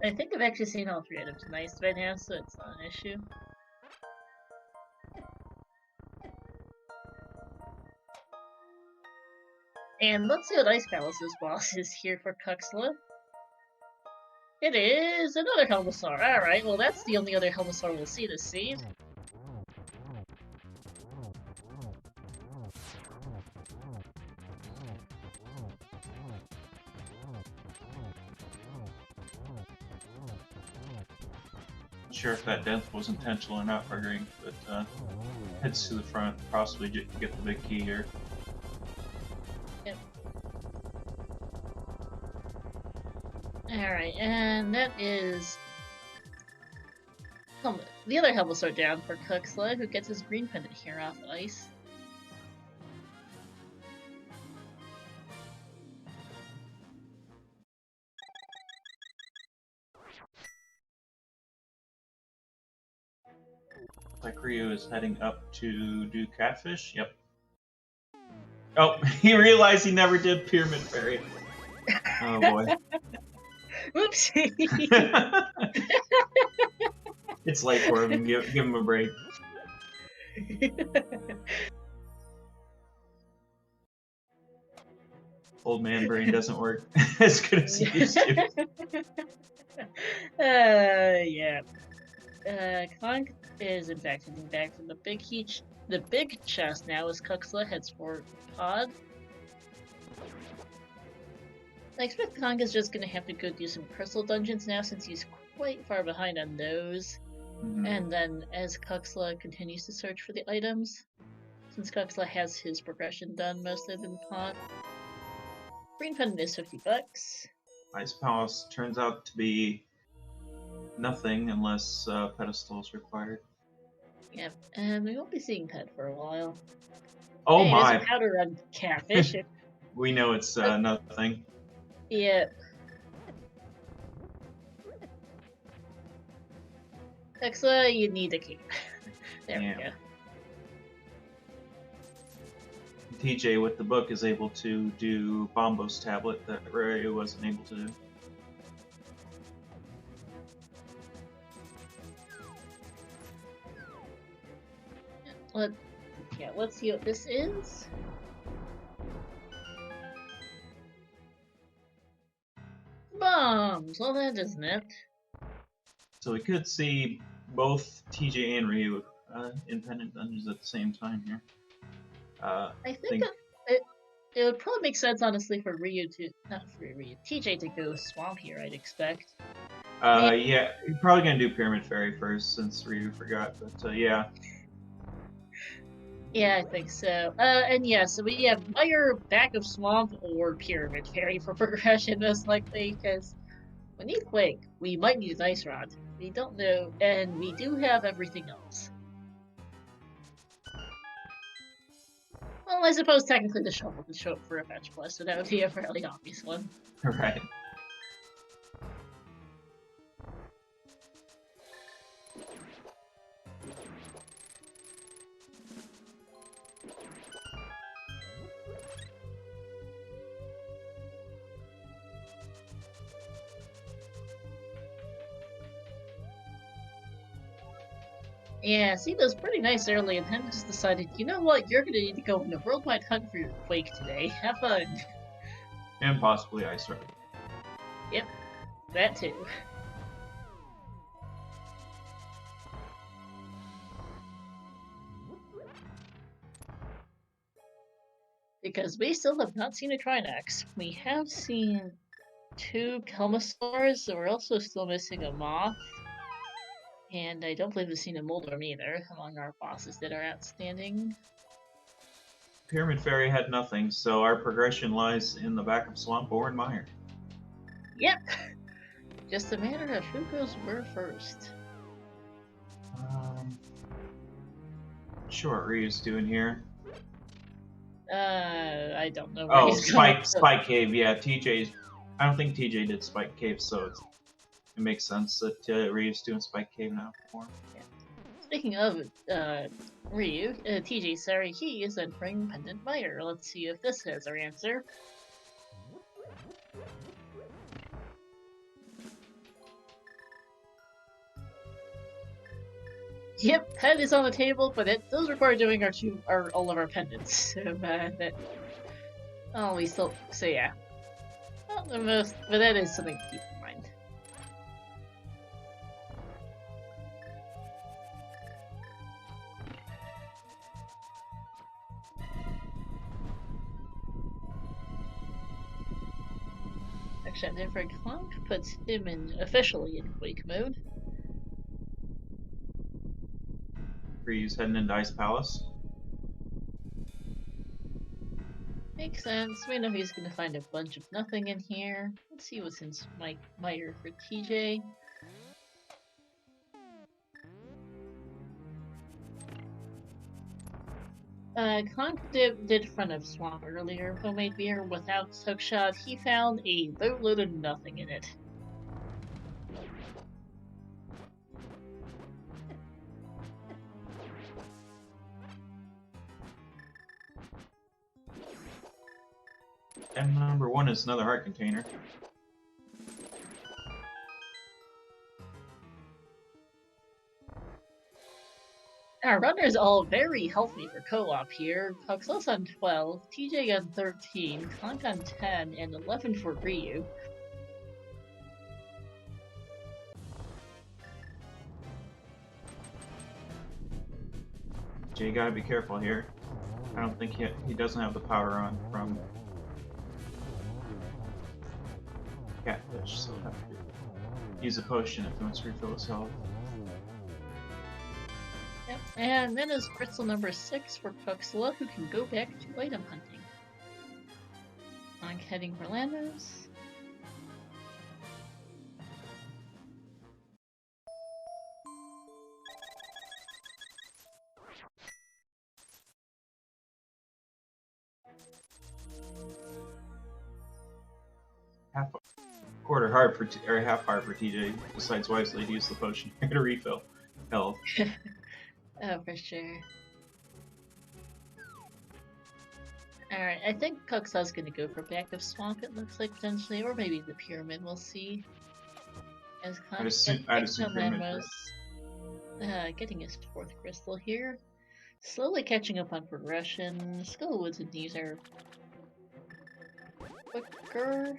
I think I've actually seen all 3 items nice by now, so it's not an issue. And let's see what Ice Palace's boss is here for Coxla. It is another Helmasaur. Alright, well that's the only other Helmasaur we'll see this seed. Not sure if that death was intentional or not for Gr1nk, but heads to the front, possibly get the big key here. Alright, and that is the other Helmasaur down for Coxla, who gets his green pendant here off the ice. Like Ryu is heading up to do Catfish. Yep. Oh, he realized he never did Pyramid Ferry. Oh boy. Oopsie. It's late for him. Give him a break. Old man brain doesn't work as good as it used to. Yeah. Gr1nk is in fact heading back from the big chest now as Coxla heads for pod. I expect Gr1nk is just gonna have to go do some crystal dungeons now since he's quite far behind on those. And then as Coxla continues to search for the items, since Coxla has his progression done mostly in pod. Green pendant is $50. Ice Palace turns out to be nothing unless pedestal is required. Yep, and we won't be seeing Pet for a while. Oh hey, my! There's a powder on catfish. We know it's nothing. Yep. Coxla, you need a cape. There we go. TJ with the book is able to do Bombo's tablet that Ryu wasn't able to do. Let's see what this is. Bombs! Well, that isn't it. So we could see both TJ and Ryu in pendant dungeons at the same time here. I think it would probably make sense, honestly, for TJ to go swamp here, I'd expect. Yeah, he's probably gonna do Pyramid Fairy first since Ryu forgot, but yeah. Yeah, I think so. And yeah, so we have Mire, Back of Swamp, or Pyramid Fairy for progression, most likely, because we need Quake. We might need an Ice Rod. We don't know, and we do have everything else. Well, I suppose technically the shovel could show up for a fetch plus, so that would be a fairly obvious one. Right. Yeah, see, that was pretty nice early, and then just decided, you know what, you're gonna need to go on a worldwide hunt for your Quake today. Have fun. And possibly Ice Rod. Yep, that too. Because we still have not seen a Trinax. We have seen 2 Kelmasaurs, so we're also still missing a Moth. And I don't believe we've seen a Moldorm either among our bosses that are outstanding. Pyramid Fairy had nothing, so our progression lies in the Back of Swamp or in Mire. Yep! Just a matter of who goes where first. Sure what Ryu's doing here. I don't know. Oh, Spike Cave, yeah. I don't think TJ did Spike Cave, so it makes sense that Ryu's doing Spike Cave now for him. Yeah. Speaking of Ryu, TJ, sorry, he is entering Pendant Mire. Let's see if this has our answer. Yep, Pet is on the table, but it does require doing all of our pendants. So we still yeah. Not the most, but that is something to keep in mind. Action for Gr1nk puts him officially in Quake mode. Ryu's heading into Ice Palace. Makes sense. We know he's gonna find a bunch of nothing in here. Let's see what's in Mire for TJ. Gr1nk did front of Swamp earlier. Homemade beer without hookshot. He found a boatload of nothing in it. And number 1 is another heart container. Our runners all very healthy for co-op here. Coxla's on 12, TJ on 13, Conk on 10, and 11 for Ryu. Jay, gotta be careful here. I don't think he doesn't have the power on from Catfish, so he'll have to use a potion if he wants to refill his health. Yep, and then is crystal number 6 for Coxla, who can go back to item hunting. Conk heading for Landos. Quarter heart for or half heart for TJ. Decides wisely to use the potion to refill health. Oh, for sure. Alright, I think Coxla's gonna go for back of swamp, it looks like, potentially, or maybe the pyramid, we'll see. As I'd assume pyramid first. Getting his 4th crystal here. Slowly catching up on progression. Skullwoods and these are quicker.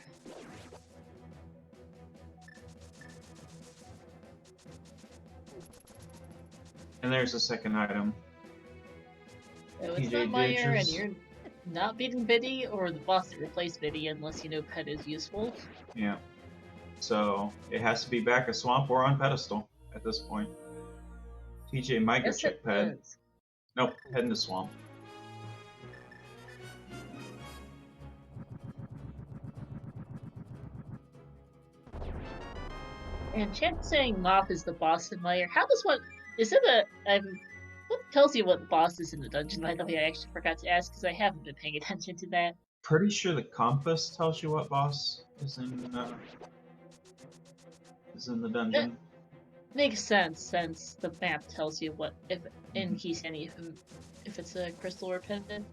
And there's the second item. So it's TJ not Meyer, and ditches. you're not beating Biddy or the boss that replaced Biddy unless you know Pet is useful. Yeah. So it has to be back a swamp or on pedestal at this point. TJ might go check Ped. Nope, head in the swamp. And Champ saying Moth is the boss in Meyer. How does what is it what tells you what the boss is in the dungeon? By the way, I actually forgot to ask because I haven't been paying attention to that. Pretty sure the compass tells you what boss is in the dungeon. That makes sense since the map tells you what if in case any of them if it's a crystal or pendant.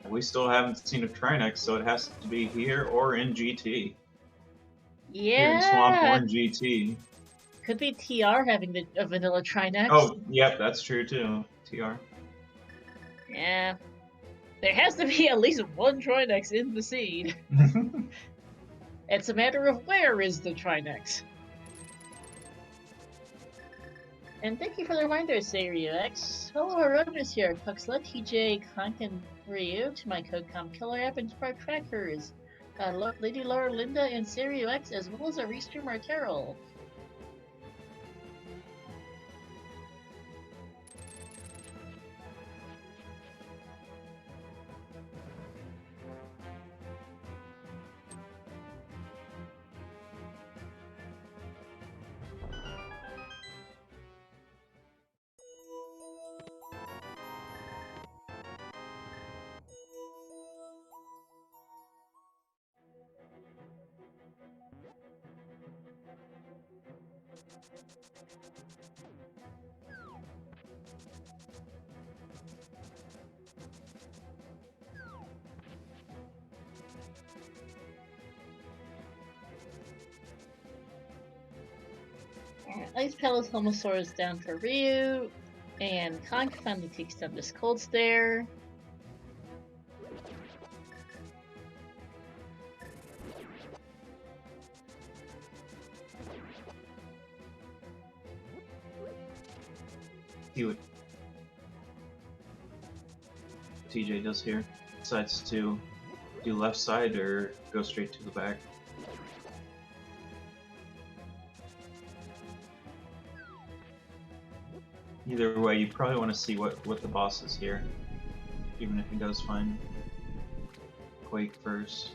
We still haven't seen a Trinex, so it has to be here or in GT. Yeah. Here in Swamp or in GT. Could be TR having a vanilla Trinex. Oh, yep, that's true too. TR. Yeah. There has to be at least one Trinex in the seed. It's a matter of where is the Trinex. And thank you for the reminder, SerioX. Hello, our runners here. Coxla, TJ, Conk, and Ryu to my CodeCom Killer app and to our trackers. Lady Laura, Linda, and SerioX, as well as our restreamer Carol. Ice Palace Homosaurus down for Ryu, and Conk finally takes down this Cold Stare. See what TJ does here. Decides to do left side or go straight to the back. Either way, you probably want to see what the boss is here, even if he does find Quake first.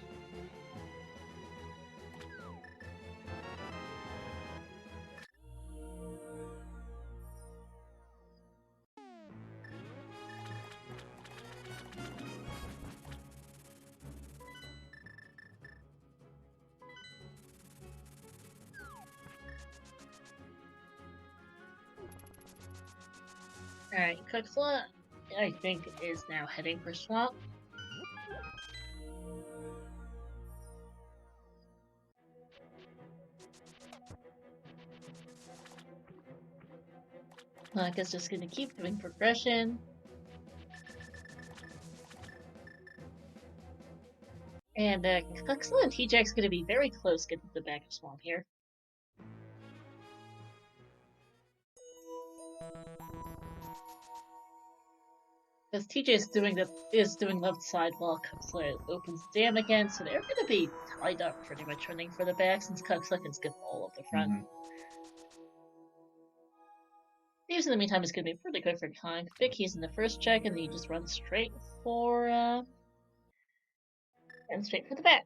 Alright, Coxla, I think, is now heading for Swamp. Is just going to keep doing progression. And Coxla and TJ's going to be very close getting to the back of Swamp here. Because TJ is doing left side while Coxla opens the dam again, so they're going to be tied up pretty much running for the back since Coxla can skip all of the front. Thieves in the meantime is going to be pretty good for Conk. Vicky's in the first check, and then he just runs straight for the back.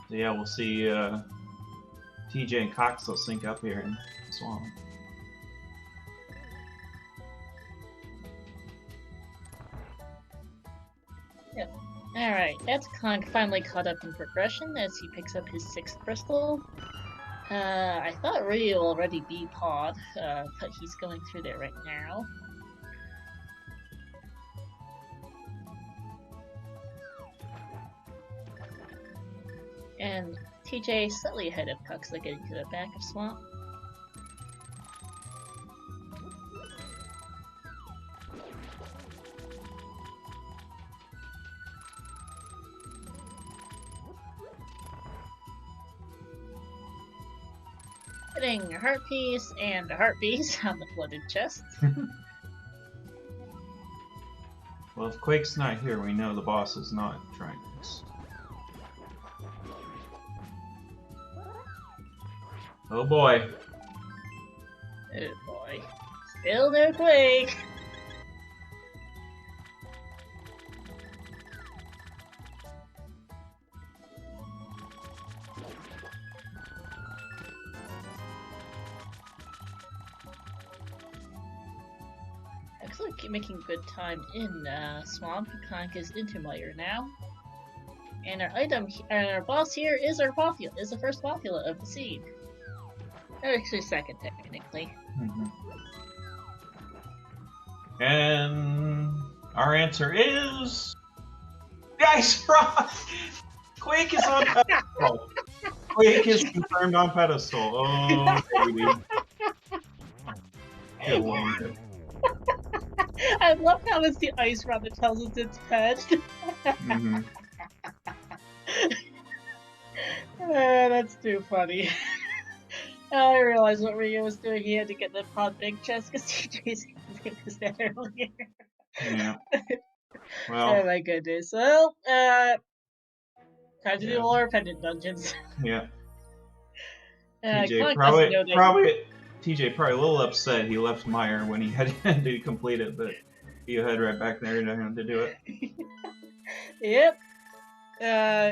So yeah, we'll see TJ and Coxla sync up here in Swamp. Yep. Alright, that's Conk finally caught up in progression as he picks up his 6th crystal. I thought Ryu will already be Pod, but he's going through there right now. And TJ slightly ahead of Coxla getting to the back of Swamp. Getting a heart piece and a heart piece on the flooded chest. Well, if Quake's not here, we know the boss is not trying this. Oh boy. Oh boy. Still no Quake! Excellent, keep making good time in Swamp. Conk is into Meyer now. And our boss here is the first Popula of the seed. Or actually second, technically. And our answer is... Guys, wrong! Quake is on pedestal. Quake is confirmed on pedestal. Oh, baby. I love how it's the ice rod that tells us it's pet. That's too funny. I realized what Ryu was doing. He had to get the pod big chest because TJ's was that earlier. Yeah. Well. Oh my goodness. Well, time to do more pendant dungeons. Yeah. TJ TJ probably a little upset he left Meyer when he had to complete it, but you head right back there to him to do it. Yep.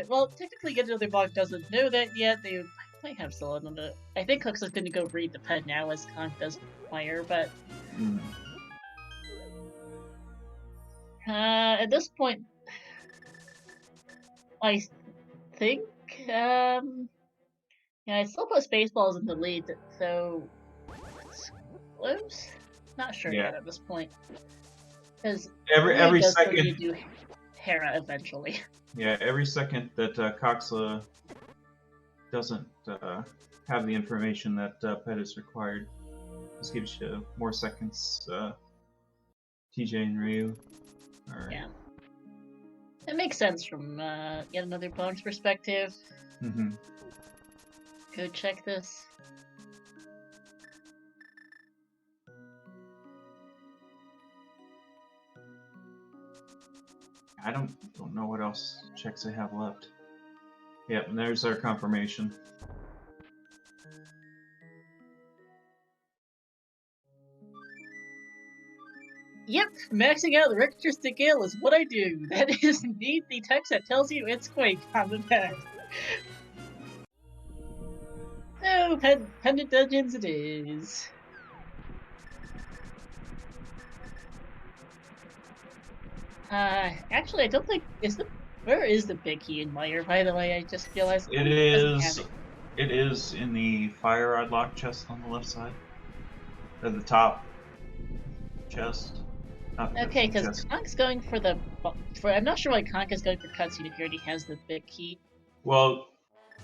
Well, technically, Get Another Bog doesn't know that yet. They might have still another. I think Cook's going to go read the pen now as Conk does Meyer, but at this point, I think I still put Spaceballs in the lead, so it's close. Not sure yet at this point, because every second you do Hera eventually. Yeah, every second that Coxla doesn't have the information that Pet is required, this gives you more seconds. TJ and Ryu. Right. Yeah, it makes sense from Yet Another Bog's perspective. Go check this. I don't know what else checks I have left. Yep, and there's our confirmation. Yep, maxing out the Richter scale is what I do. That is indeed the text that tells you it's Quake on the pad. So, Pendant Dungeons it is. Actually, I don't think where is the big key in Meyer? By the way, I just realized It doesn't have is. it. It is in the fire rod lock chest on the left side, at the top chest. Not Okay, the because chest. Konk's going for the I'm not sure why Konk is going for cutscene if he already has the big key. Well,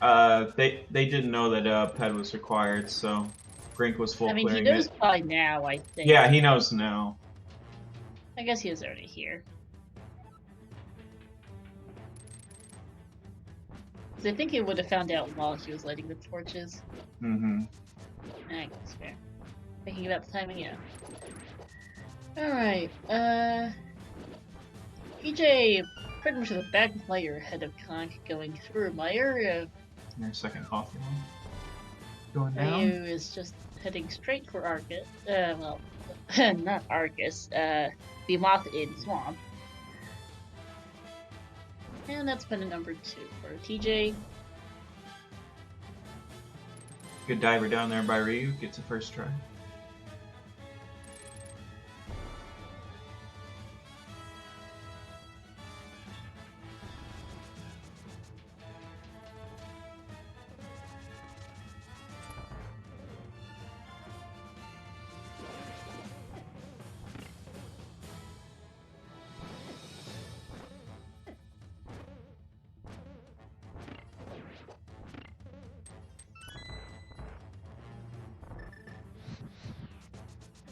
they didn't know that ped was required, so Gr1nk was full I mean, he clearing knows it. by now, I think. Yeah, he knows now. I guess he was already here. Because I think he would have found out while he was lighting the torches. Mm-hmm. I guess fair. Thinking about the timing, yeah. Alright, PJ pretty much at the back of Meyer ahead of Konk going through Meyer. Your second coffee one. Going Ryu down. is just heading straight for Argus. Well, not Argus, the Moth in Swamp. And that's been a number 2 for TJ. Good diver down there by Ryu. Gets a first try.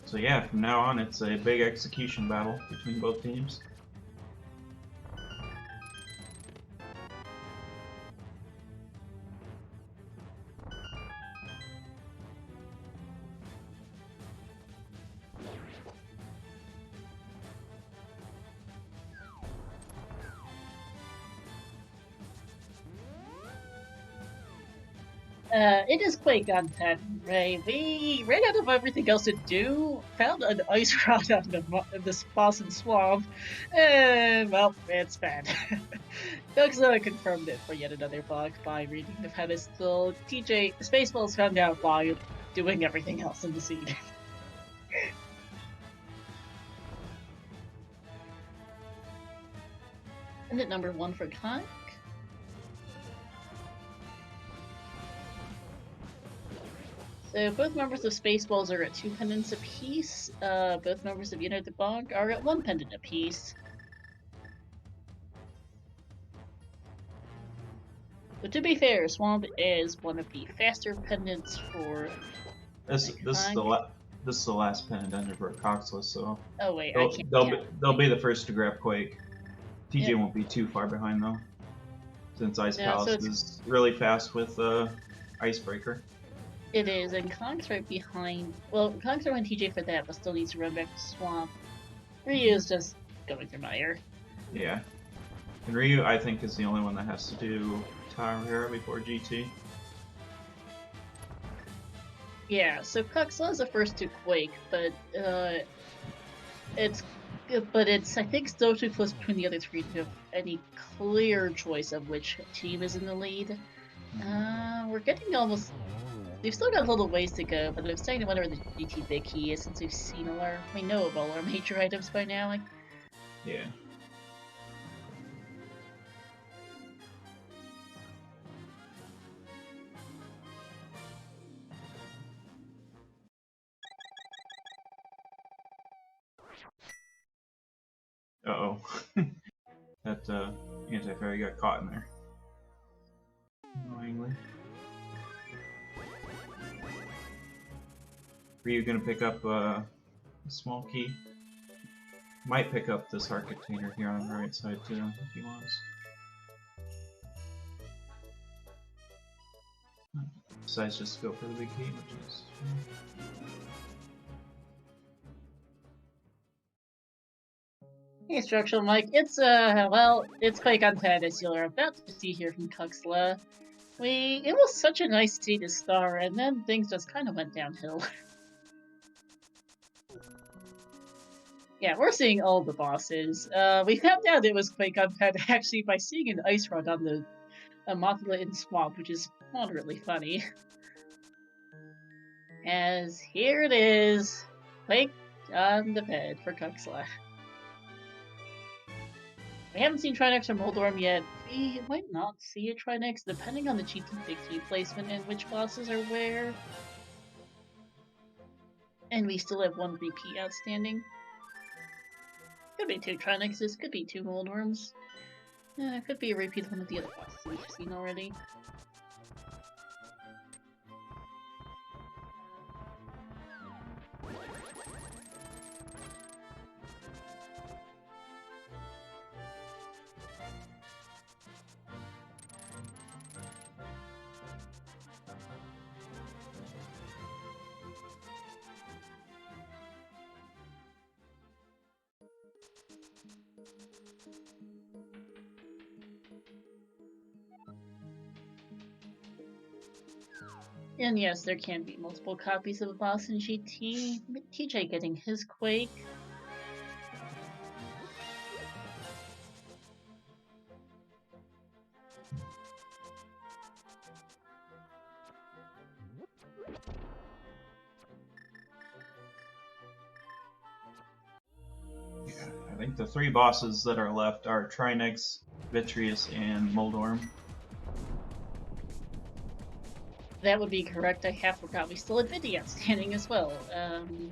So yeah, from now on it's a big execution battle between both teams. It is Quake on 10, Ray. We ran out of everything else to do, found an ice rod out of this boss and swamp, and, well, it's bad. Coxla confirmed it for yet another bug by reading the pedestal. TJ Spaceballs found out by doing everything else in the scene. And at number 1 for Konk. So both members of Spaceballs are at 2 pendants apiece. Both members of Unite the Bog are at 1 pendant apiece. But to be fair, Swamp is one of the faster pendants for This is the last pendant under for Coxla, so oh wait, I can't count. they'll be the first to grab Quake. TJ Yep. won't be too far behind though, since Ice No, Palace so is really fast with Icebreaker. it is, and Konk's right behind. Well, Konk's right behind TJ for that, but still needs to run back to Swamp. Ryu is just going through Meyer. Yeah, and Ryu I think is the only one that has to do Tower Hero before GT. Yeah, so Coxla is the first to Quake, but it's I think still too close between the other 3 to have any clear choice of which team is in the lead. We're getting almost. We've still got a little ways to go, but I'm starting to wonder where the GT big key is since we know of all our major items by now. Yeah. Uh-oh. That anti-fairy got caught in there. Annoyingly. Ryu gonna pick up a small key. Might pick up this heart container here on the right side too, if he wants. Decides just to go for the big key, which is Hey, Structural Mike, it's Quake on 10, as you're about to see here from Coxla. It was such a nice day to start, and then things just kind of went downhill. Yeah, we're seeing all the bosses. We found out it was Quake Unpad actually by seeing an ice rod on the Mothula in Swamp, which is moderately funny. As here it is, Quake on the bed for Coxla. We haven't seen Trinex or Moldorm yet. We might not see a Trinex, depending on the GT placement and which bosses are where. And we still have one repeat outstanding. Could be 2 Trinexes, could be 2 Moldorms. Could be a repeat of one of the other bosses we've seen already. And yes, there can be multiple copies of a boss in GT. TJ getting his Quake. I think the 3 bosses that are left are Trinex, Vitreous, and Moldorm. That would be correct. I half forgot we still had Vidi outstanding as well. None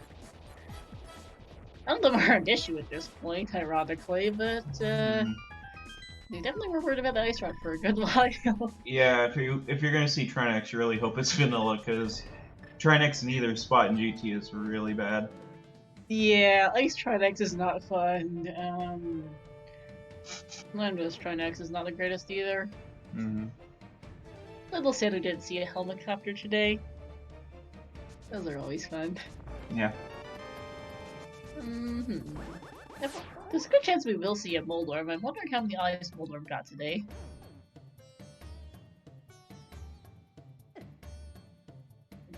of them are an issue at this point, ironically, but they definitely were worried about the Ice Rod for a good while. Yeah, if you're gonna see Trinex, you really hope it's vanilla, because Trinex in either spot in GT is really bad. Yeah, Ice Trinex is not fun. Lando's Trinex is not the greatest either. Little sad we didn't see a helicopter today. Those are always fun. Yeah. There's a good chance we will see a Moldorm. I'm wondering how many eyes Moldorm got today.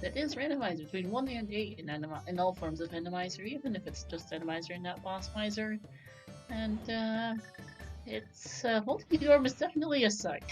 That is randomized between 1 and 8 in all forms of randomizer, even if it's just randomizer and not boss miser. And it's Multi-Dorm is definitely a sight.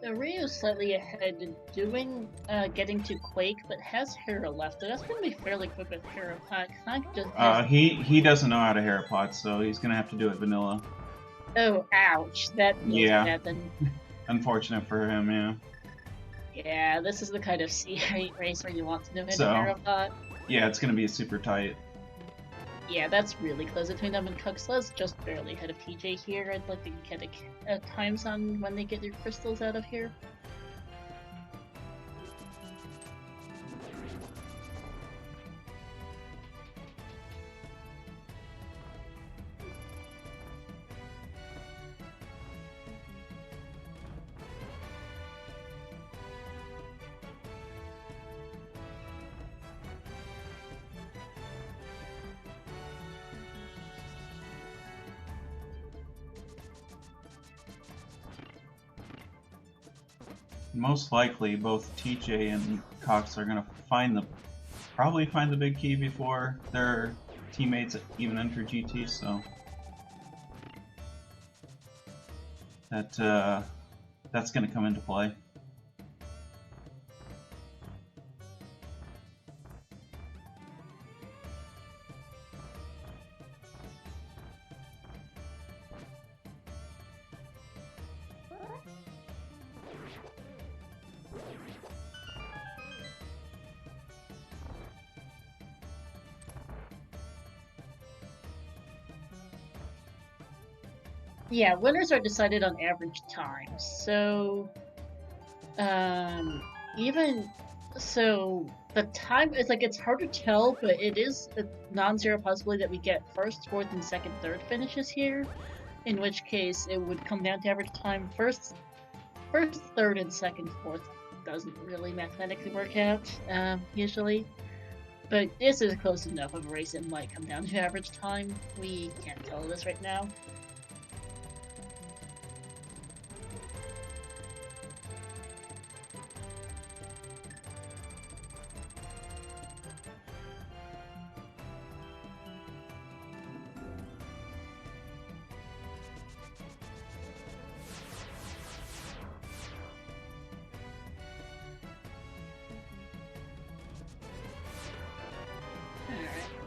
So Ryu's slightly ahead, getting to Quake, but has Hera left. So that's going to be fairly quick with Hera Pot. He doesn't know how to Hera Pot, so he's gonna have to do it vanilla. Oh, ouch! That feels bad then. Unfortunate for him, yeah. Yeah, this is the kind of C8 race where you want to do it in Hera Pot. Yeah, it's gonna be super tight. Yeah, that's really close between them, and Coxla's just barely ahead of TJ here. I'd like to get times on when they get their crystals out of here. Most likely, both TJ and Cox are gonna probably find the big key before their teammates even enter GT. So that's gonna come into play. Yeah, winners are decided on average time. So, the time is like it's hard to tell, but it is a non-zero possibility that we get first, fourth, and second, third finishes here. In which case, it would come down to average time. First, third, and second, fourth doesn't really mathematically work out usually. But this is close enough of a race it might come down to average time. We can't tell this right now.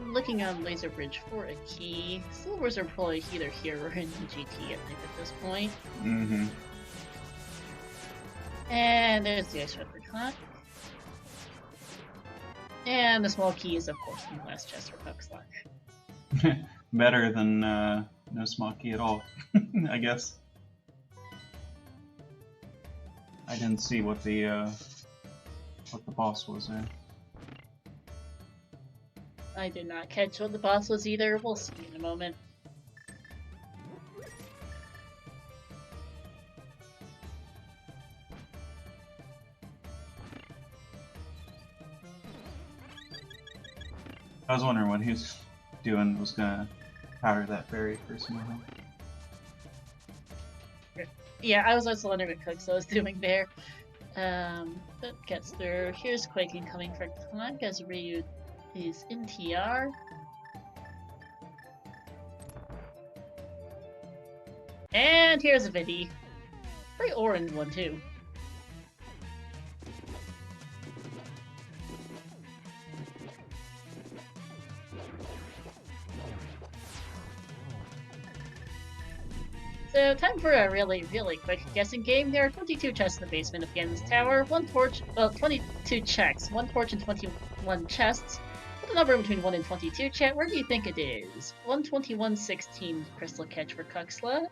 Looking on Laser Bridge for a key. Silvers are probably either here or in GT, I think, at this point. Mm-hmm. And there's the Ice Record Hunt. And the small key is, of course, in the last chest for Coxla. Better than no small key at all, I guess. I didn't see what the boss was there. I did not catch what the boss was either. We'll see in a moment. I was wondering what he was doing. Was gonna powder that fairy for some more. Yeah, I was also wondering what Coxla was doing there. That gets through. Here's Quake incoming for Gr1nk as Ryu is in TR. And here's a Vidi. Very orange one, too. So, time for a really, really quick guessing game. There are 22 chests in the basement of Ganon's tower, 1 torch, well, 22 checks, 1 torch and 21 chests. Put a number between 1 and 22, chat. Where do you think it is? 121.16 crystal catch for Coxla.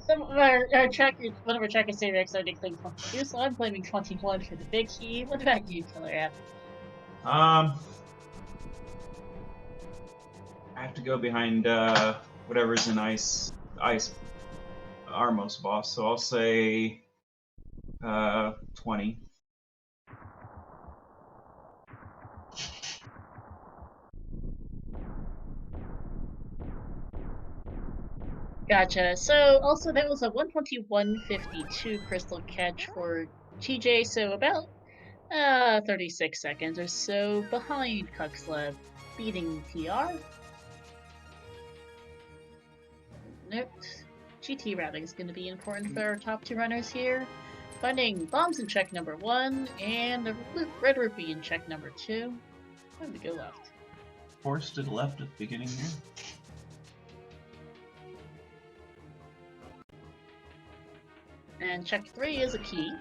Some of our trackers, one of our trackers say they're excited to claim 22, so I'm claiming 21 for the big key. What about you, Killer App? I have to go behind whatever's in ice Armos boss, so I'll say 20. Gotcha. So, also, that was a 121.52 crystal catch for TJ, so about 36 seconds or so behind Coxla, beating TR. Note, GT routing is going to be important for our top 2 runners here. Finding bombs in check number 1, and the red rupee in check number 2. Time to go left. Forced to the left at the beginning here. And check 3 is a key.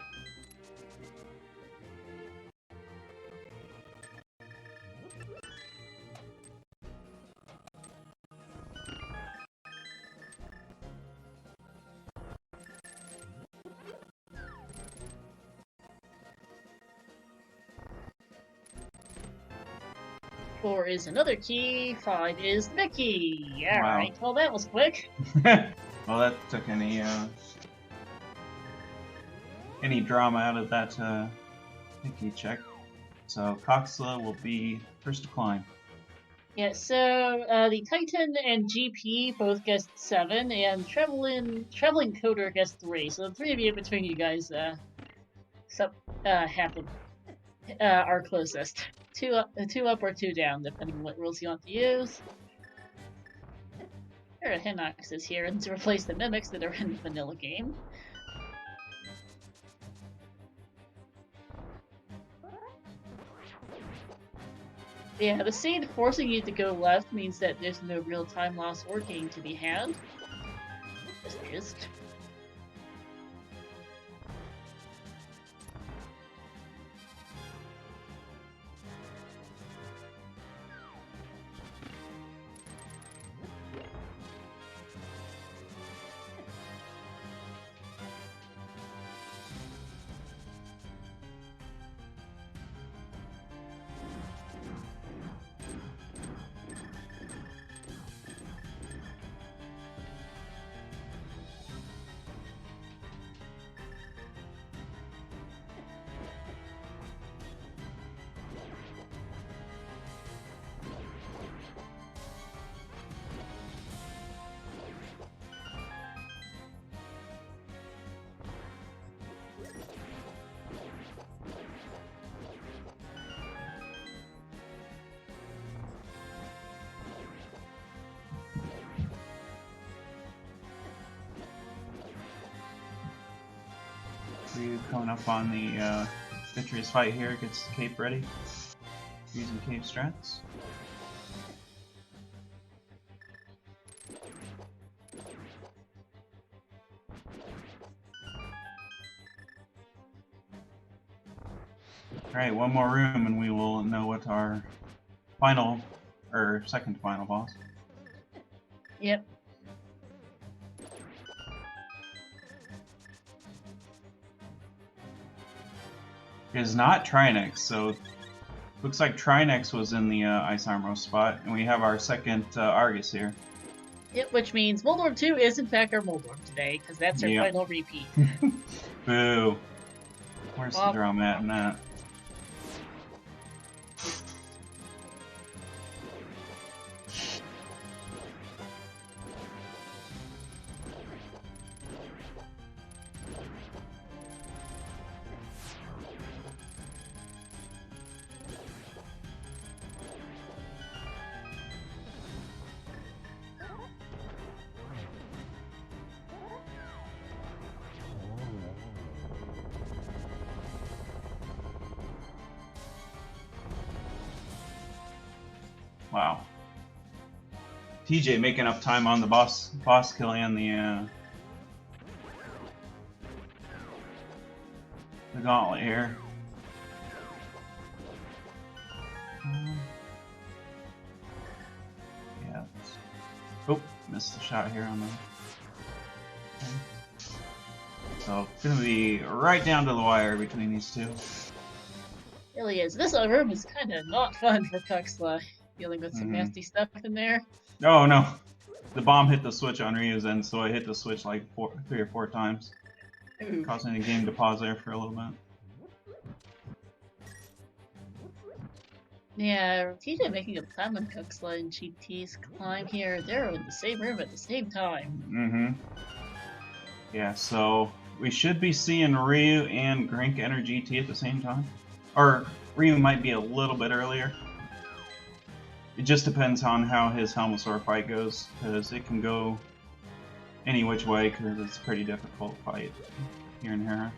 Four is another key. 5 is the big key. Alright, well that was quick. Well, that took any drama out of that key check. So Coxla will be first to climb. Yeah, so the Titan and GP both guessed 7, and Traveling Coder guessed 3. So the 3 of you between you guys are closest. 2 up or 2 down, depending on what rules you want to use. There are Hinoxes here, and to replace the mimics that are in the vanilla game. Yeah, the seed forcing you to go left means that there's no real time loss or gain to be had. Yes, there is. Ryu coming up on the Vitreous fight here, gets the cape ready, using cape strats. Alright, one more room and we will know what our final, or second final boss. Yep. Is not Trinex, so looks like Trinex was in the Ice Armor spot, and we have our second Argus here. Yep, which means Moldorm 2 is in fact our Moldorm today, because that's our Yep. final repeat. Boo. Where's the drama at in that? Wow. TJ making up time on the boss kill and the gauntlet here. Yeah. Oh, missed the shot here on the. Okay. So it's gonna be right down to the wire between these two. Really is. This room is kind of not fun for Coxla, dealing with some nasty stuff in there. Oh no, the bomb hit the switch on Ryu's end, so it hit the switch like 3 or 4 times, causing the game to pause there for a little bit. Yeah, TJ making a plan on Coxla and GT's climb here. They're in the same room at the same time. Yeah, so we should be seeing Ryu and Gr1nk enter GT at the same time. Or Ryu might be a little bit earlier. It just depends on how his Helmasaur fight goes, because it can go any which way, because it's a pretty difficult fight here in Hera.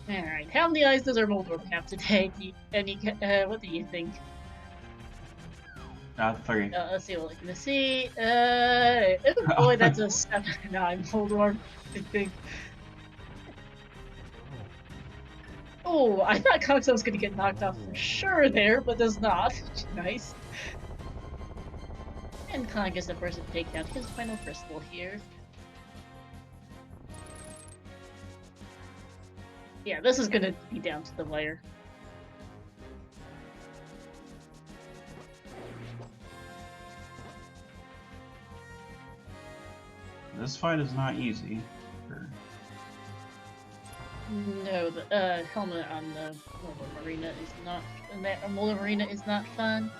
Alright, how many eyes does our Moldorm have today? What do you think? 3. Let's see what we're gonna see. Oh boy, that's a 7/9 Moldorm, I think. Oh, I thought Coxla was gonna get knocked off for sure there, but does not. Nice. And Kong gets the first to take down his final crystal here. Yeah, this is gonna be down to the wire. This fight is not easy. No, the helmet on the Moldorm Arena is not. Moldorm Arena is not fun.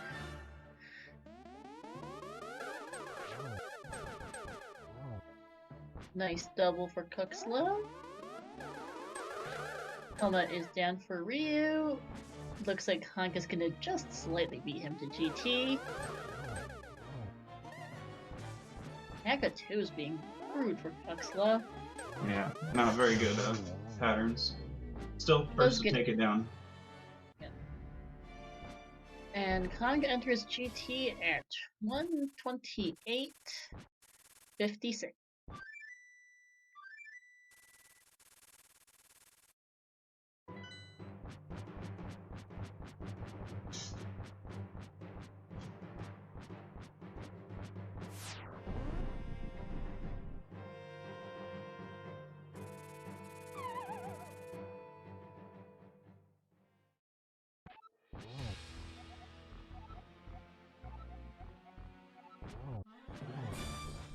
Nice double for Coxla. Helmet is down for Ryu. Looks like Honk is gonna just slightly beat him to GT. Naka 2 is being rude for Coxla. Yeah, not very good patterns. Still, first to take it down. Yeah. And Kong enters GT at 128.56.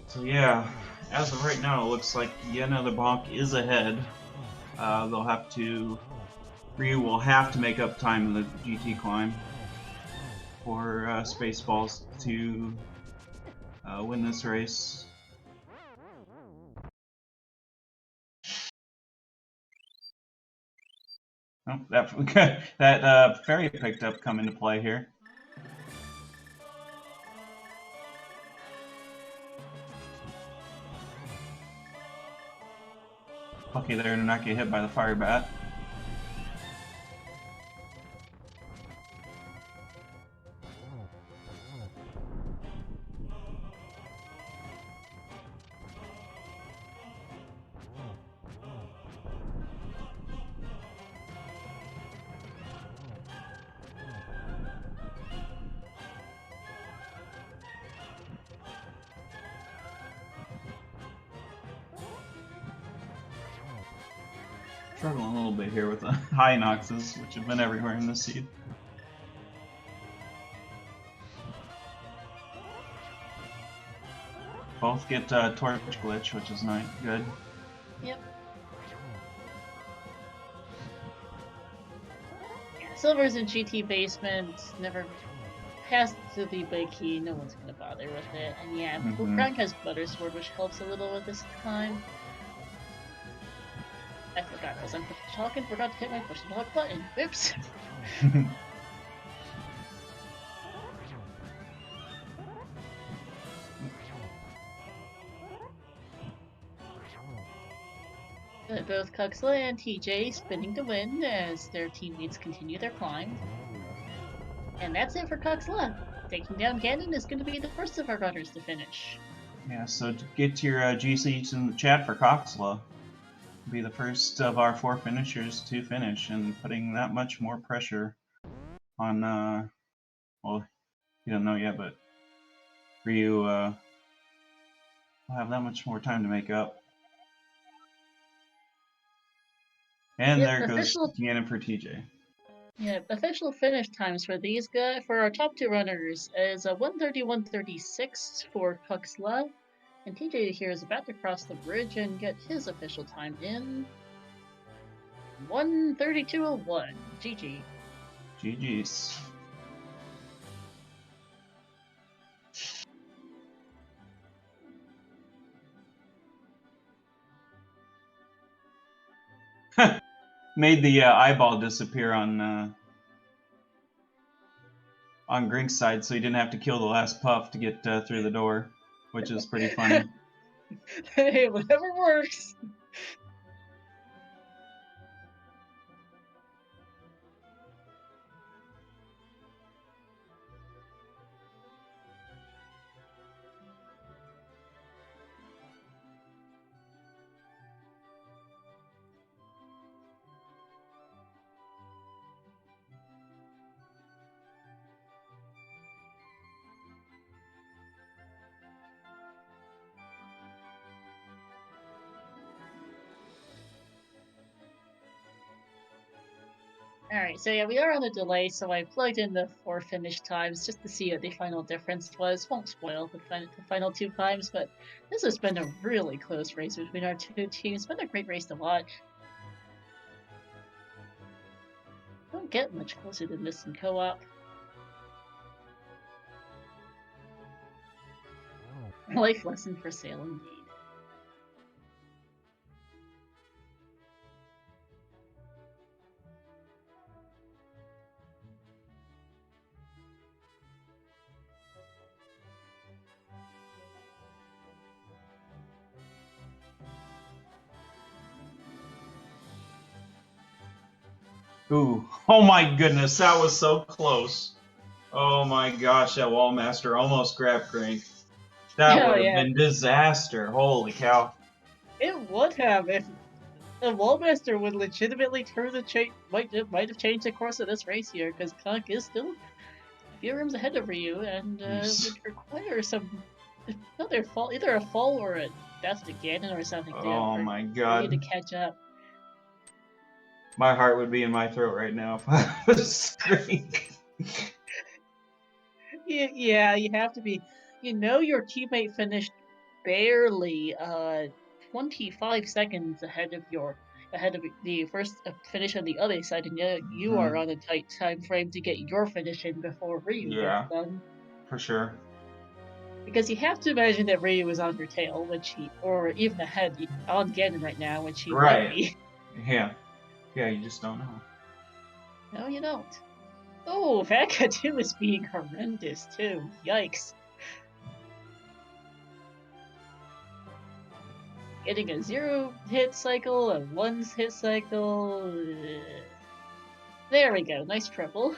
So yeah, as of right now, it looks like yet another bonk is ahead. They'll have to. Ryu will have to make up time in the GT climb for Spaceballs to win this race. Oh, that fairy picked up come into play here. Lucky there to not get hit by the fire bat. Struggling a little bit here with the high Noxes, which have been everywhere in this seed. Both get torch glitch, which is nice. Good. Yep. Silver's in GT basement, never passed to the big key, no one's gonna bother with it. And yeah, Gr1nk has Butter Sword, which helps a little with this time. I forgot, because I'm talking, forgot to hit my push and lock button. Oops! Both Coxla and TJ spinning to win as their teammates continue their climb. And that's it for Coxla. Taking down Ganon is going to be the first of our runners to finish. Yeah, so to get your GCs in the chat for Coxla. Be the first of our 4 finishers to finish, and putting that much more pressure on, well, you don't know yet, but Ryu will have that much more time to make up. And yep, there goes Ganon for TJ. Yeah, official finish times for these guys, for our top 2 runners, is 1:30-1:36 for Coxla. And TJ here is about to cross the bridge and get his official time in 1:32:01. GG. GG's. Made the eyeball disappear on Gr1nk's side, so he didn't have to kill the last puff to get through the door, which is pretty funny. Hey, whatever works. Alright, so yeah, we are on a delay, so I plugged in the 4 finish times just to see what the final difference was. Won't spoil the final 2 times, but this has been a really close race between our 2 teams. It's been a great race to watch. Don't get much closer than this in co-op. Life lesson for sale indeed. Ooh, oh my goodness, that was so close. Oh my gosh, that Wallmaster almost grabbed Gr1nk. That would have been disaster. Holy cow. It would have if the Wallmaster would legitimately turn the might have changed the course of this race here, because Gr1nk is still a few rooms ahead of Ryu and would require some either a fall or a death to Ganon or something. Oh my god. To catch up. My heart would be in my throat right now if I was Gr1nk. Yeah, you have to be. You know your teammate finished barely 25 seconds ahead of the first finish on the other side, and you are on a tight time frame to get your finish in before Ryu gets done. For sure. Because you have to imagine that Ryu is on your tail, or even ahead on Ganon right now, which he might be. Yeah. Yeah, you just don't know. No, you don't. Oh, Vakadu is being horrendous too. Yikes. Getting a 0 hit cycle, a 1 hit cycle. There we go. Nice triple.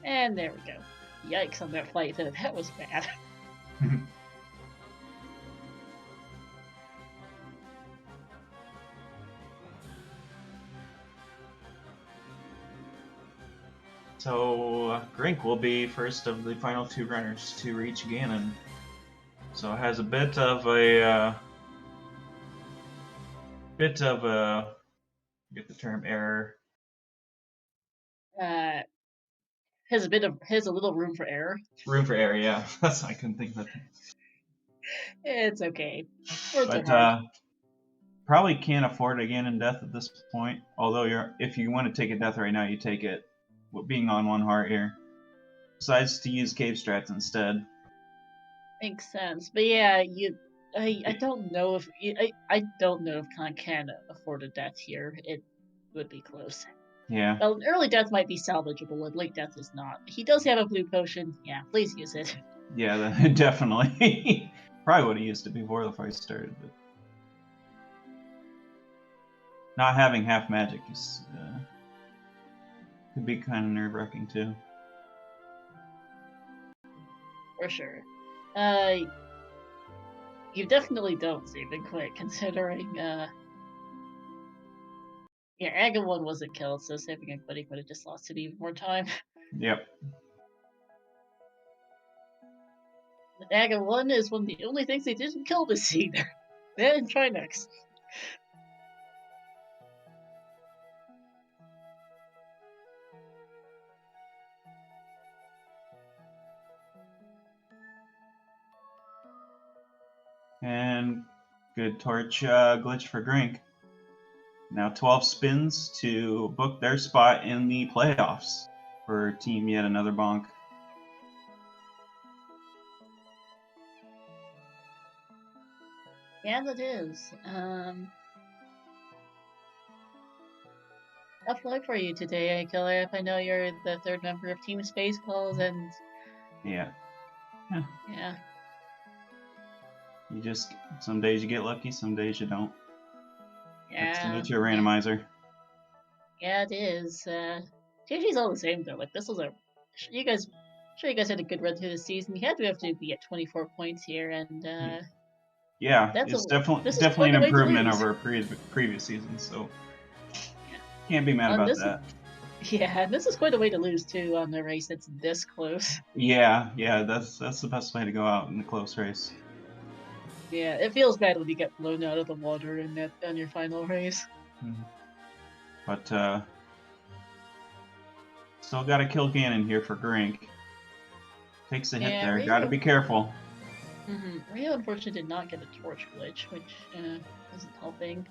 And there we go. Yikes on that flight, though. That was bad. So Gr1nk will be first of the final 2 runners to reach Ganon. So it has a bit of a get the term error. Has a little room for error. Room for error, yeah. That's I couldn't think of it. It's okay. Words are But hard. probably can't afford a Ganon death at this point. Although if you want to take a death right now, you take it. Being on 1 heart here. Decides to use cave strats instead. Makes sense. But yeah, I don't know if I don't know if Khan can afford a death here. It would be close. Yeah. Well, early death might be salvageable, and late death is not. He does have a blue potion. Yeah, please use it. Yeah, definitely. Probably would have used it before the fight started, but not having half magic is could be kind of nerve-wracking too. For sure. You definitely don't save it quick, considering yeah, Aga 1 wasn't killed, so saving it quick would have just lost it even more time. Yep. Aga 1 is one of the only things they didn't kill this either. Then try next. And good torch glitch for Gr1nk. Now 12 spins to book their spot in the playoffs for Team Yet Another Bonk. Yeah, that is. Tough luck for you today, Killer. I know you're the 3rd member of Team Spaceballs, and Yeah. yeah. You just some days you get lucky, some days you don't. That's the Yeah. nature of randomizer. Yeah, it is. GG's all the same though. Like this was you guys had a good run through the season. You had to have to be at 24 points here, and Yeah, this it's is definitely quite an a way to improvement lose. over previous seasons, so Yeah. can't be mad about that. Yeah, and this is quite a way to lose too on the race that's this close. Yeah, that's the best way to go out in a close race. Yeah, it feels bad when you get blown out of the water on your final race. Mm-hmm. But still got to kill Ganon here for Gr1nk. Takes a hit there. Got to be careful. Ryu unfortunately did not get a torch glitch, which isn't helping.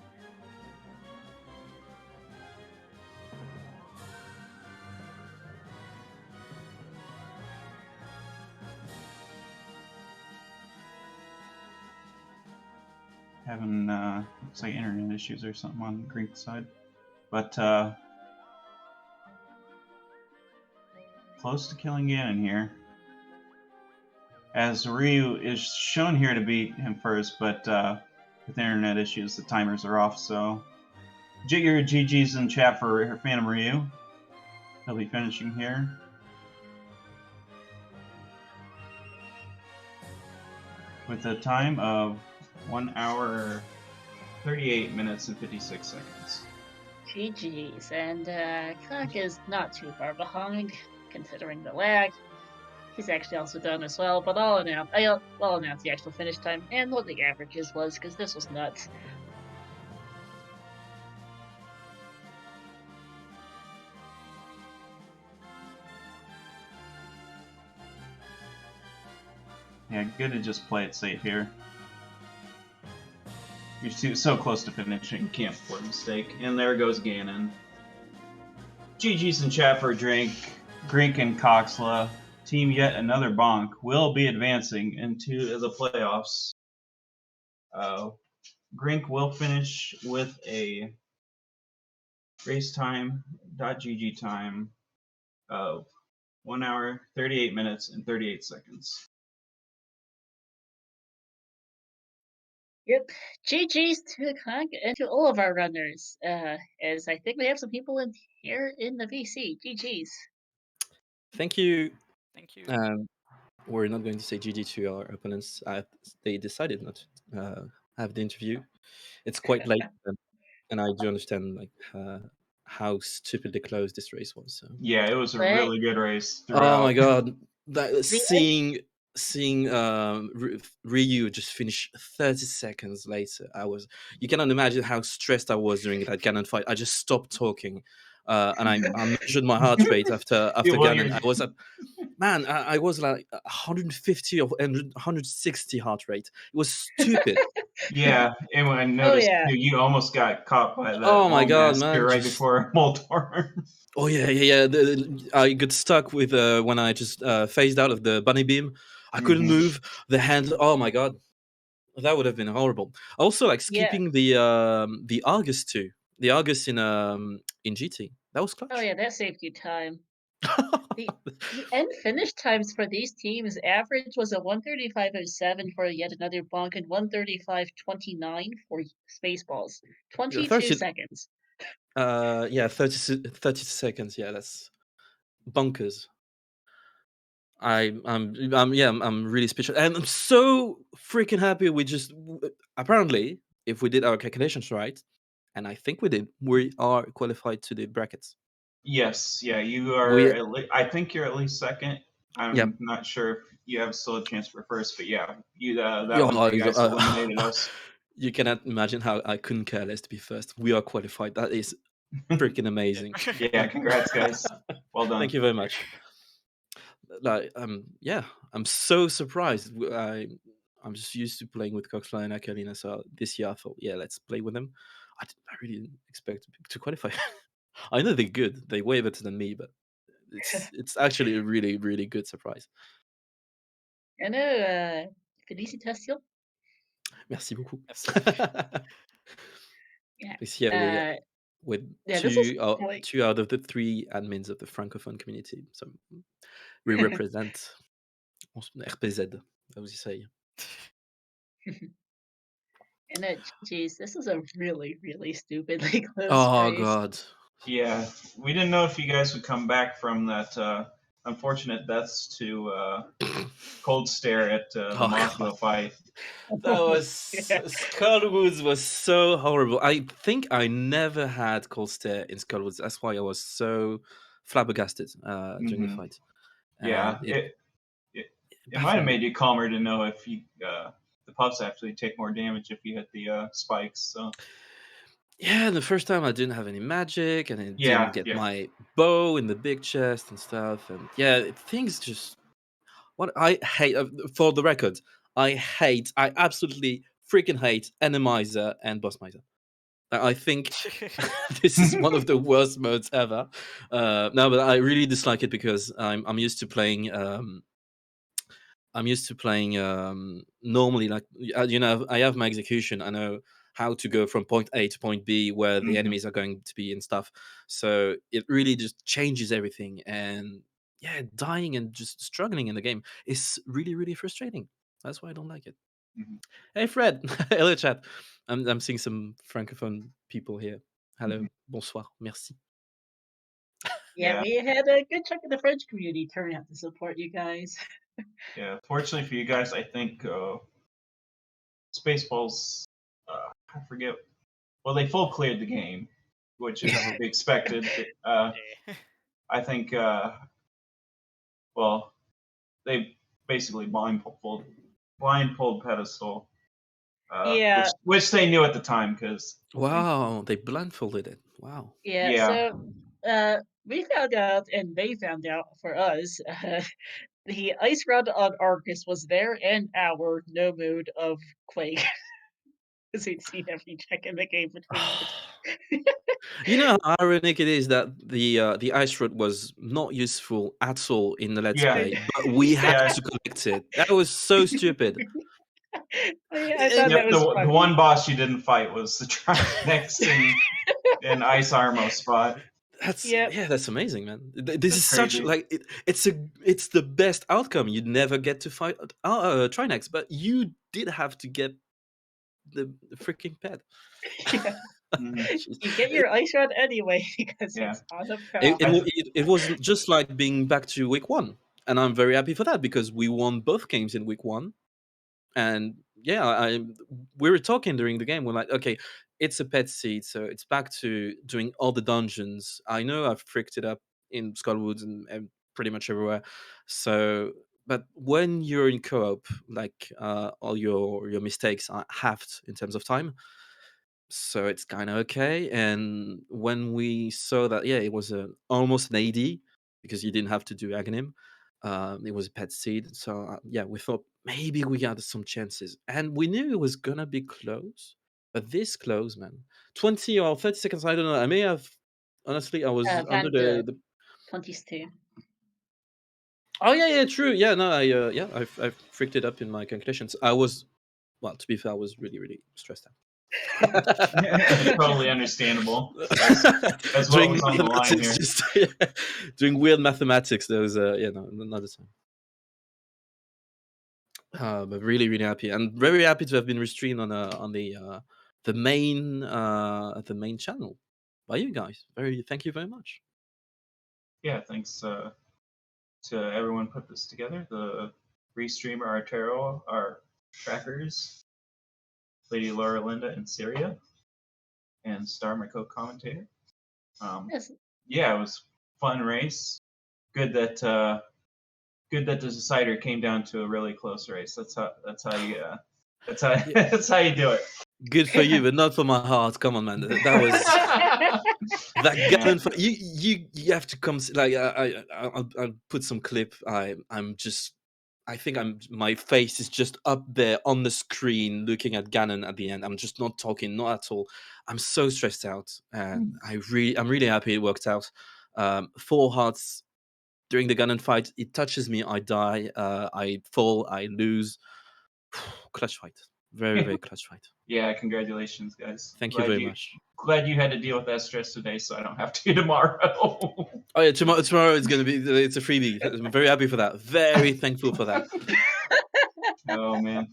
Having looks like internet issues or something on Gr1nk's side, but close to killing Ganon here. As Ryu is shown here to beat him first, but with internet issues, the timers are off. So, Jigger GG's in chat for PhantomRyu. He'll be finishing here. With a time of 1 hour, 38 minutes, and 56 seconds. GG's, and Conk is not too far behind, considering the lag. He's actually also done as well, but I'll announce the actual finish time and what the averages was, because this was nuts. Yeah, good to just play it safe here. You're so close to finishing, can't afford a mistake. And there goes Ganon. GG's in chat for Gr1nk and Coxla. Team Yet Another Bonk will be advancing into the playoffs. Gr1nk will finish with a race time, .gg time of 1 hour, 38 minutes, and 38 seconds. Yep. GG's to Gr1nk and to all of our runners. As I think we have some people in here in the VC. GG's. Thank you. Thank you. We're not going to say GG to our opponents. They decided not to have the interview. It's quite late, and I do understand like how stupidly close this race was. So. Yeah, it was a But really good race throughout. Oh my god! The Seeing Ryu just finish 30 seconds later, you cannot imagine how stressed I was during that Ganon fight. I just stopped talking, and I measured my heart rate after Yeah, well, Ganon. you're- I was at I was like 150 or 160 heart rate. It was stupid. Yeah, and when I Oh noticed yeah. you almost got caught by that Oh my wall god, master man! right before Moltor. Oh yeah. I got stuck with when I just phased out of the bunny beam. I couldn't Mhm. move the hand. Oh my god, that would have been horrible. Also, like Yeah. skipping the Argus too. The Argus in GT. That was clutch. Oh yeah, that saved you time. The end finish times for these teams average was a 1:35.07 for yet another bonk and 1:35.29 for Spaceballs. 22 30, seconds. yeah, 30 seconds. Yeah, that's bonkers. I'm really speechless, and I'm so freaking happy. Apparently, if we did our calculations right, and I think we did, we are qualified to the brackets. Yes, yeah, you are. We I think you're at least second. I'm Yeah. not sure if you have still a chance for first, but yeah, you that Yeah, one you guys eliminated us. You cannot imagine how I couldn't care less to be first. We are qualified. That is freaking amazing. Yeah, congrats, guys. Well done. Thank you very much. Like, yeah, I'm so surprised. I'm just used to playing with Coxla and Akalina, so this year I thought, yeah, let's play with them. I really didn't expect to qualify. I know they're good. They're way better than me, but it's actually a really, really good surprise. I know, félicitations. Merci beaucoup. Yeah. This year with Yeah, this is probably... two out of the 3 admins of the Francophone community. So we represent RPZ, as you say. And geez, this is a really, really stupidly close Oh race. god. Yeah, we didn't know if you guys would come back from that unfortunate deaths to cold stare at the Mothra fight. That was Yeah. Skullwoods was so horrible. I think I never had cold stare in Skullwoods. That's why I was so flabbergasted during the fight. Yeah, And it might have made you calmer to know if you the puffs actually take more damage if you hit the spikes. So yeah, the first time I didn't have any magic, and I didn't get my bow in the big chest and stuff. And yeah, things just... What I hate, for the record, I absolutely freaking hate Enemizer and Boss Miser. I think this is one of the worst modes ever. No, but I really dislike it because I'm used to playing. Normally, like I have my execution. I know how to go from point A to point B where the enemies are going to be and stuff. So it really just changes everything. And yeah, dying and just struggling in the game is really, really frustrating. That's why I don't like it. Hey Fred, hello chat. I'm seeing some francophone people here. Hello, bonsoir, merci. Yeah, we had a good chunk of the French community turn out to support you guys. Yeah, fortunately for you guys, I think Spaceballs, I forget. Well, they full cleared the game, which is to be expected. I think, well, they basically blindfolded Pedestal, Yeah. which they knew at the time because. Wow, they blindfolded it. Wow. Yeah. So we found out, and they found out for us. The ice rod on Arcus was their and our no mood of Quake. Because we'd seen every check in the game between the two. You know how ironic it is that the ice rod was not useful at all in the Let's Play, but we had to collect it. That was so stupid. I thought that was funny. The one boss you didn't fight was the Trinex in Ice Armo spot. That's amazing, man. This is such like it's the best outcome. You'd never get to fight Trinex, but you did have to get the freaking pad. Yeah. Mhm. Jeez. You get your ice rod anyway because Yeah. it's on the It, pad. it, wa- it was just like being back to week one, and I'm very happy for that because we won both games in week one. And yeah, we were talking during the game. We're like, okay, it's a pet seed, so it's back to doing all the dungeons. I know I've fricked it up in Skullwoods and pretty much everywhere. So, but when you're in co-op, like all your mistakes are halved in terms of time, so it's kind of okay. And when we saw that, yeah, it was almost an AD because you didn't have to do Aghanim. It was a pet seed, so yeah, we thought maybe we had some chances, and we knew it was gonna be close, but this close, man, 20 or 30 seconds, I don't know. I may have honestly, I was under Van de the. 22. Oh yeah, true. Yeah, no, I freaked it up in my calculations. I was, well, to be fair, I was really stressed out. Totally understandable. As what Doing was on the line mathematics, here. just doing weird mathematics. There was another time. But really happy and very happy to have been restreamed on the main channel by you guys. Thank you very much. Yeah, thanks to everyone put this together. The restreamer Artero, our trackers, Lady Laura Linda and Syria, and Star, my co-commentator. Yes. Yeah, it was fun race. Good that the decider came down to a really close race. That's how you that's how you do it. Good for you, but not for my heart. Come on, man. That was that Yeah. Ganon. You have to come. Like I'll put some clip. I think my face is just up there on the screen looking at Ganon at the end. I'm just not talking, not at all. I'm so stressed out, and I'm really happy it worked out. 4 hearts during the Ganon fight. It touches me, I die. I fall, I lose. Clutch fight, very clutch fight. Yeah, congratulations, guys. Thank you very much. Glad you had to deal with that stress today, so I don't have to tomorrow. Oh yeah, tomorrow is gonna be it's a freebie. I'm very happy for that. Very thankful for that. Oh man.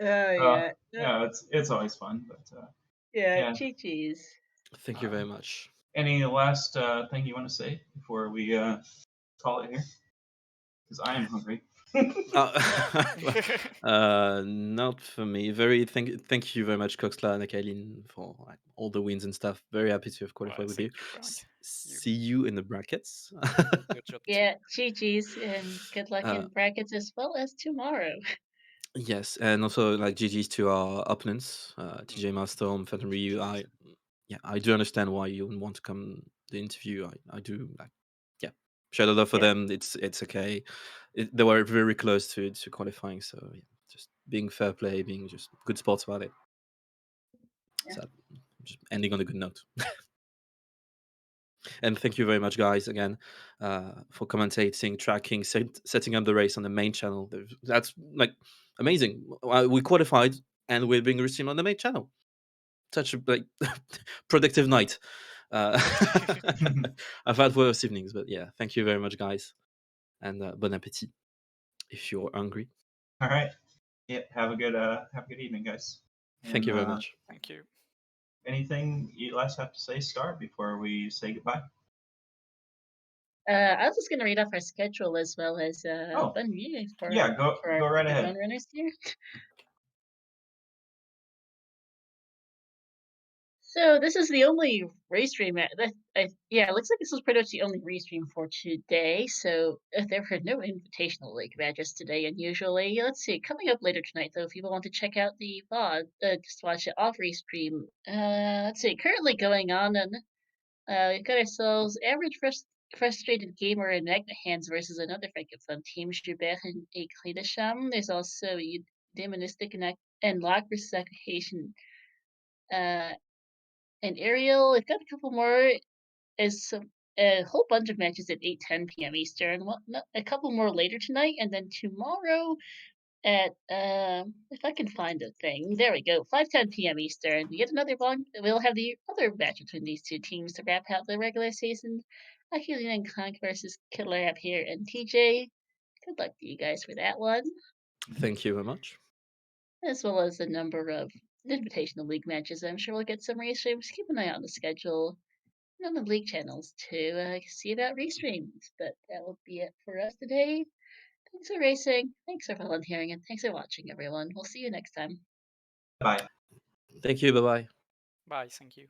Oh yeah. Yeah, it's always fun, but Yeah, yeah. GG's. Thank you very much. Any last thing you want to say before we call it here? Because I am hungry. Not for me. Thank you very much, Coxla and Kailin, for like, all the wins and stuff. Very happy to have qualified with you. See you in the brackets. Good job. Yeah, GG's and good luck in brackets as well as tomorrow. Yes, and also like GG's to our opponents, TJMaelstrom, PhantomRyu. I do understand why you wouldn't want to come the interview. I do like, yeah, shout out for Yeah. them. It's okay. They were very close to qualifying, so yeah, just being fair play, being just good sports about it. Yeah. So just ending on a good note. And thank you very much, guys, again, for commentating, tracking, setting up the race on the main channel. That's like amazing. We qualified and we're being received on the main channel. Such a like productive night. I've had worse evenings, but yeah, thank you very much, guys, and bon appetit if you're hungry. All right. Yeah. Have a good evening, guys. Thank you very much. Thank you. Anything you last have to say, Star, before we say goodbye? I was just gonna read off our schedule as well as Oh, PhantomRyu for yeah. Go right the ahead. zone runners here. So this is the only restream yeah, it looks like this was pretty much the only restream for today. So there were no invitational link badges today, and usually, let's see, coming up later tonight though, if people want to check out the VOD, just watch it off restream. Let's see, currently going on, and we've got ourselves average frustrated gamer and magnet hands versus another francophone team, Joubert and Eclidesham. There's also demonistic and Lock versus Application. And Ariel, we've got a couple more. A whole bunch of matches at 8:10 p.m. Eastern. A couple more later tonight, and then tomorrow at if I can find the thing, there we go, 5:10 p.m. Eastern. Yet another one. We'll have the other match between these two teams to wrap out the regular season. Gr1nk versus Killer App here and TJ. Good luck to you guys for that one, Thank you very much. as well as a number of Invitational League matches. I'm sure we'll get some restreams. Keep an eye out on the schedule and on the League channels to see about restreams. But that will be it for us today. Thanks for racing. Thanks for volunteering, and thanks for watching, everyone. We'll see you next time. Bye. Thank you. Bye bye. Bye. Thank you.